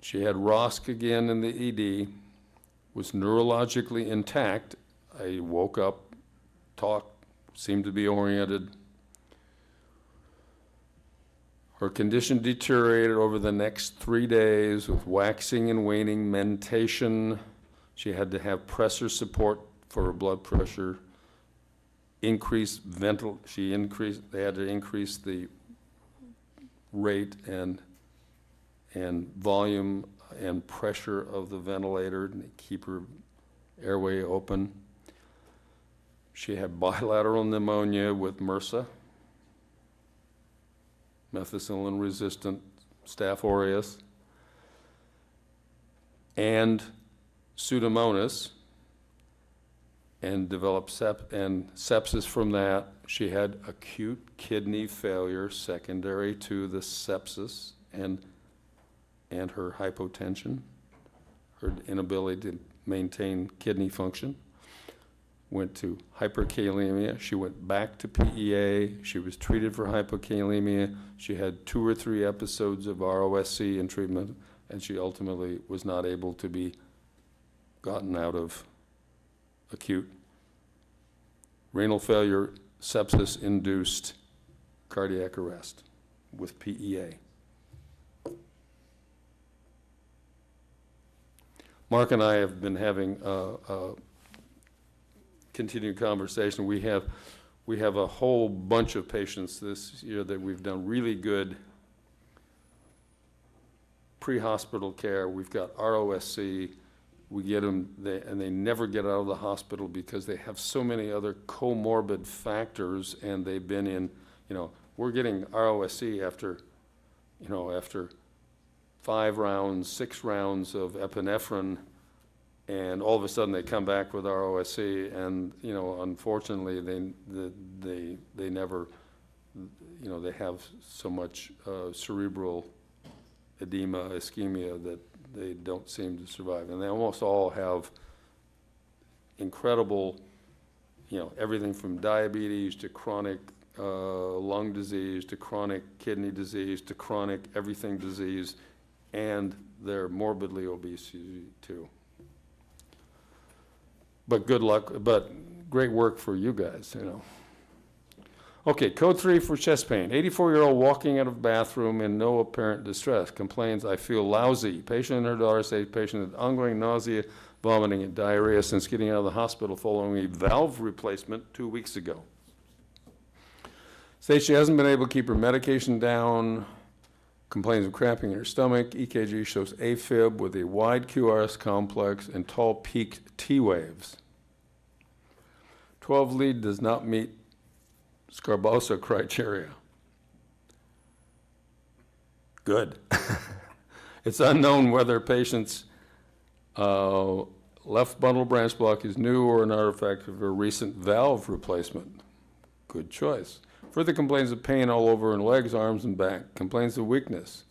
She had ROSC again in the ED, was neurologically intact. I woke up, talked, seemed to be oriented. Her condition deteriorated over the next 3 days with waxing and waning mentation. She had to have pressor support for her blood pressure. They had to increase the rate and volume and pressure of the ventilator to keep her airway open. She had bilateral pneumonia with MRSA, methicillin-resistant Staph aureus, and Pseudomonas, and developed sepsis from that. She had acute kidney failure secondary to the sepsis and her hypotension, her inability to maintain kidney function. Went to hyperkalemia. She went back to PEA. She was treated for hypokalemia. She had 2 or 3 episodes of ROSC in treatment, and she ultimately was not able to be gotten out of acute renal failure, sepsis-induced cardiac arrest with PEA. Mark and I have been having a continued conversation. We have a whole bunch of patients this year that we've done really good pre-hospital care. We've got ROSC. We get them, and they never get out of the hospital because they have so many other comorbid factors, and they've been in, we're getting ROSC after 5 rounds, 6 rounds of epinephrine, and all of a sudden they come back with ROSC, and unfortunately they never, they have so much cerebral edema, ischemia, that they don't seem to survive. And they almost all have incredible, everything from diabetes to chronic lung disease to chronic kidney disease to chronic everything disease, and they're morbidly obese too. But good luck, but great work for you guys, Okay, code 3 for chest pain. 84-year-old walking out of bathroom in no apparent distress. Complains, I feel lousy. Patient and her daughter say patient had ongoing nausea, vomiting, and diarrhea since getting out of the hospital following a valve replacement 2 weeks ago. Says she hasn't been able to keep her medication down. Complains of cramping in her stomach. EKG shows AFib with a wide QRS complex and tall peaked T waves. 12 lead does not meet Scarbosa criteria. Good. It's unknown whether patient's left bundle branch block is new or an artifact of a recent valve replacement. Good choice. Further complains of pain all over her legs, arms, and back. Complains of weakness.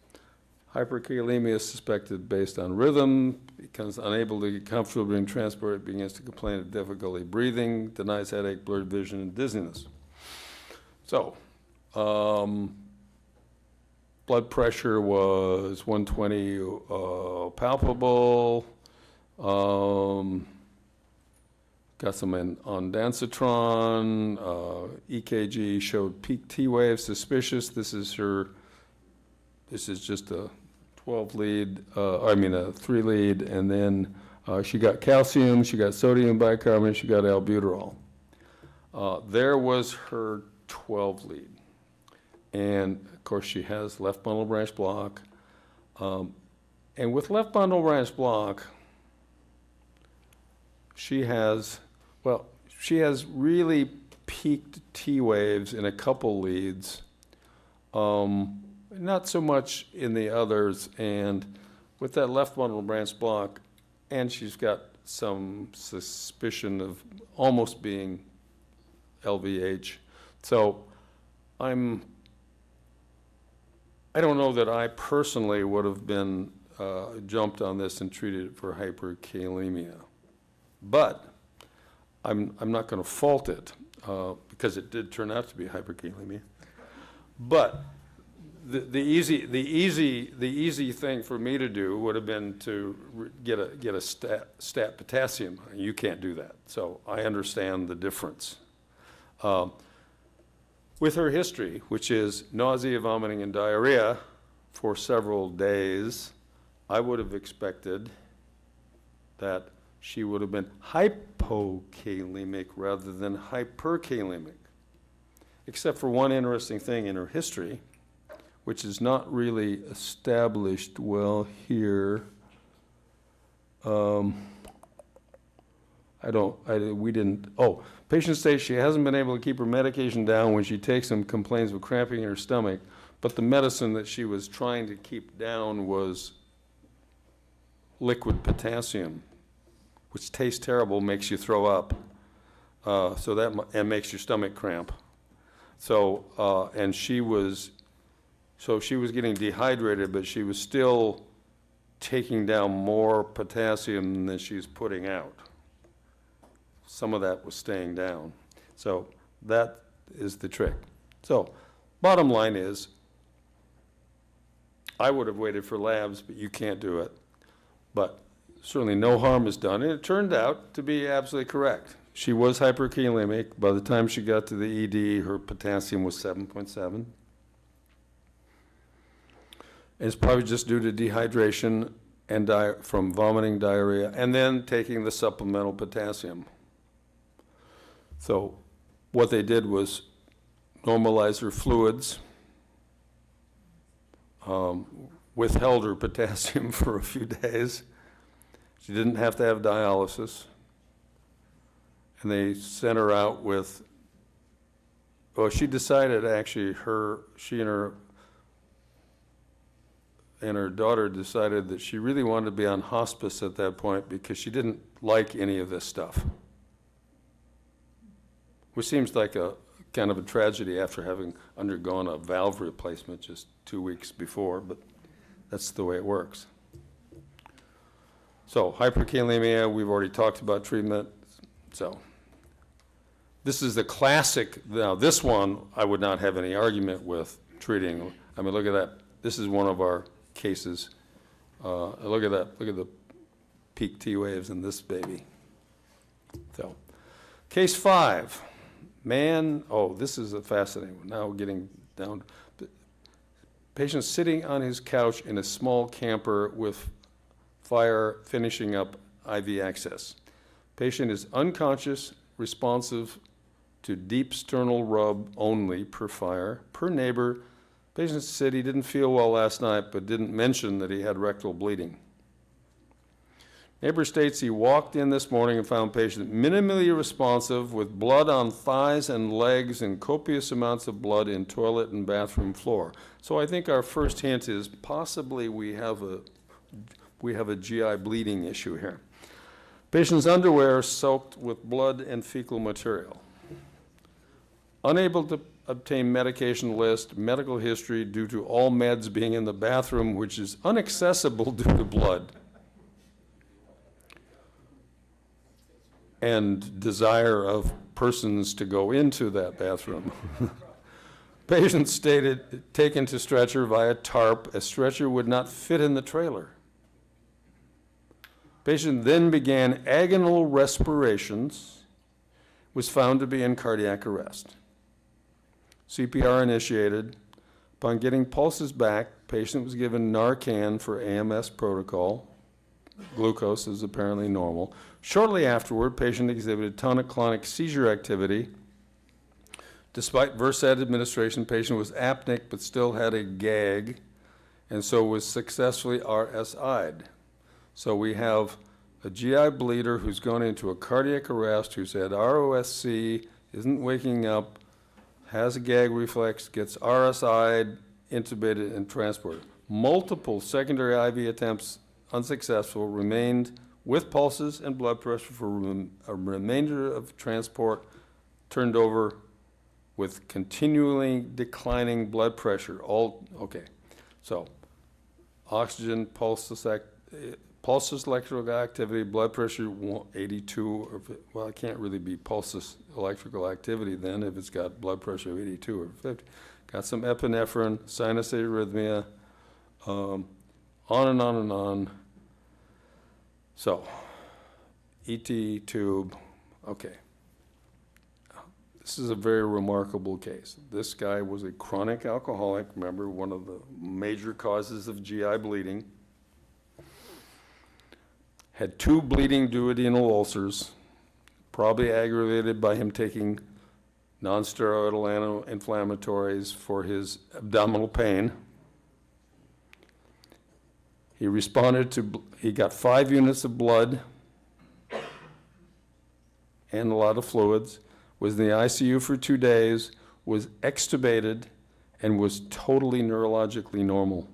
Hyperkalemia is suspected based on rhythm. Becomes unable to get comfortable being transported. Begins to complain of difficulty breathing. Denies headache, blurred vision, and dizziness. So, blood pressure was 120 palpable. Got some on Dancitron. EKG showed peak T waves, suspicious. This is just a 12 lead, a 3 lead, and then she got calcium, she got sodium bicarbonate, she got albuterol. There was her 12 lead. And of course she has left bundle branch block. And with left bundle branch block, she has really peaked T waves in a couple leads, not so much in the others. And with that left bundle branch block, and she's got some suspicion of almost being LVH. So I don't know that I personally would have been jumped on this and treated it for hyperkalemia. But I'm not going to fault it because it did turn out to be hyperkalemia. But the easy thing for me to do would have been to get a stat potassium. You can't do that, so I understand the difference. With her history, which is nausea, vomiting, and diarrhea for several days, I would have expected that she would have been hypokalemic rather than hyperkalemic, except for one interesting thing in her history, which is not really established well here. Patient states she hasn't been able to keep her medication down. When she takes them, complains of cramping in her stomach, but the medicine that she was trying to keep down was liquid potassium, which tastes terrible, makes you throw up, and makes your stomach cramp. So she was getting dehydrated, but she was still taking down more potassium than she's putting out. Some of that was staying down. So that is the trick. So bottom line is, I would have waited for labs, but you can't do it. But certainly no harm is done, and it turned out to be absolutely correct. She was hyperkalemic. By the time she got to the ED, her potassium was 7.7. And it's probably just due to dehydration and from vomiting, diarrhea, and then taking the supplemental potassium. So what they did was normalize her fluids, withheld her potassium for a few days. She didn't have to have dialysis. And they sent her out with, well, she decided actually, she and her daughter decided that she really wanted to be on hospice at that point because she didn't like any of this stuff. Which seems like a kind of a tragedy after having undergone a valve replacement just 2 weeks before, but that's the way it works. So hyperkalemia, we've already talked about treatment. So this is the classic. Now this one I would not have any argument with treating. I mean, look at that. This is one of our cases. Look at that. Look at the peak T waves in this baby. So case 5. Man, oh, this is a fascinating one. Now we're getting down. Patient sitting on his couch in a small camper with fire finishing up IV access. Patient is unconscious, responsive to deep sternal rub only per fire, per neighbor. Patient said he didn't feel well last night, but didn't mention that he had rectal bleeding. Neighbor states he walked in this morning and found patient minimally responsive with blood on thighs and legs and copious amounts of blood in toilet and bathroom floor. So I think our first hint is possibly we have a GI bleeding issue here. Patient's underwear soaked with blood and fecal material. Unable to obtain medication list, medical history due to all meds being in the bathroom, which is inaccessible due to blood. And desire of persons to go into that bathroom. Patient stated taken to stretcher via TARP. A stretcher would not fit in the trailer. Patient then began agonal respirations, was found to be in cardiac arrest. CPR initiated. Upon getting pulses back, patient was given Narcan for AMS protocol. Glucose is apparently normal. Shortly afterward, patient exhibited tonic-clonic seizure activity. Despite Versed administration, patient was apneic but still had a gag, and so was successfully RSI'd. So we have a GI bleeder who's gone into a cardiac arrest, who's had ROSC, isn't waking up, has a gag reflex, gets RSI'd, intubated, and transported. Multiple secondary IV attempts unsuccessful, remained with pulses and blood pressure for a remainder of transport, turned over with continually declining blood pressure. All okay. So oxygen, pulses electrical activity, blood pressure 82, well, it can't really be pulses electrical activity then if it's got blood pressure of 82 or 50. Got some epinephrine, sinus arrhythmia, on and on and on. So, ET tube, okay. This is a very remarkable case. This guy was a chronic alcoholic, remember, one of the major causes of GI bleeding. Had 2 bleeding duodenal ulcers, probably aggravated by him taking non-steroidal anti-inflammatories for his abdominal pain. He responded to, he got 5 units of blood and a lot of fluids, was in the ICU for 2 days, was extubated, and was totally neurologically normal.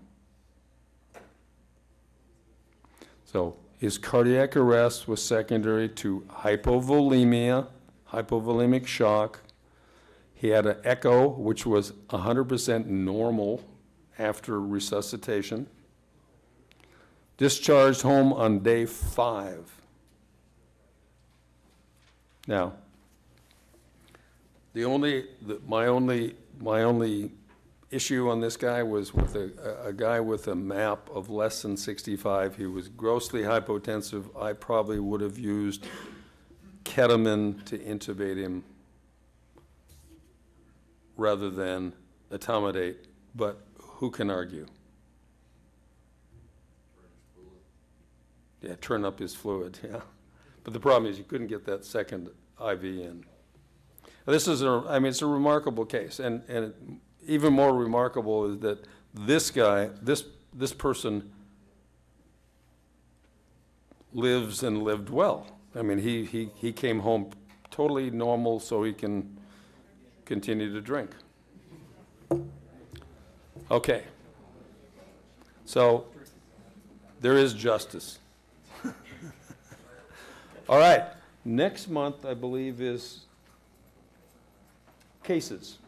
So his cardiac arrest was secondary to hypovolemia, hypovolemic shock. He had an echo, which was 100% normal after resuscitation. Discharged home on day 5. Now, my only issue on this guy was with a guy with a MAP of less than 65. He was grossly hypotensive. I probably would have used ketamine to intubate him rather than etomidate, but who can argue? Yeah, turn up his fluid, yeah. But the problem is you couldn't get that second IV in. This is, I mean, it's a remarkable case, and even more remarkable is that this guy, this person lives and lived well. I mean, he came home totally normal so he can continue to drink. Okay. So there is justice. All right. Next month, I believe, is cases.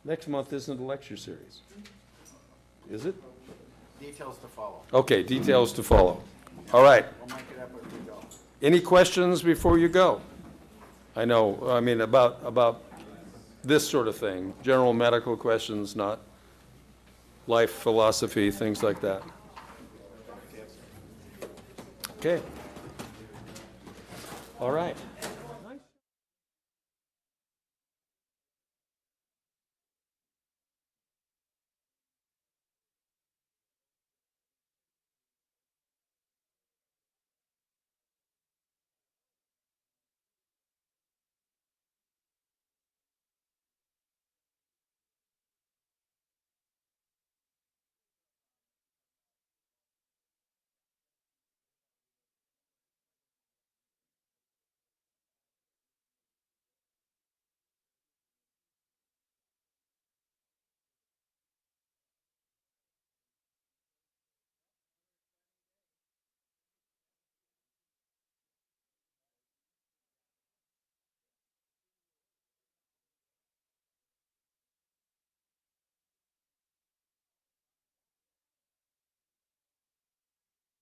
Next month isn't a lecture series. Is it? Details to follow. Okay, details to follow. All right. We'll make it up as we go. Any questions before you go? I know, I mean, about this sort of thing, general medical questions, not life philosophy, things like that. Okay. All right.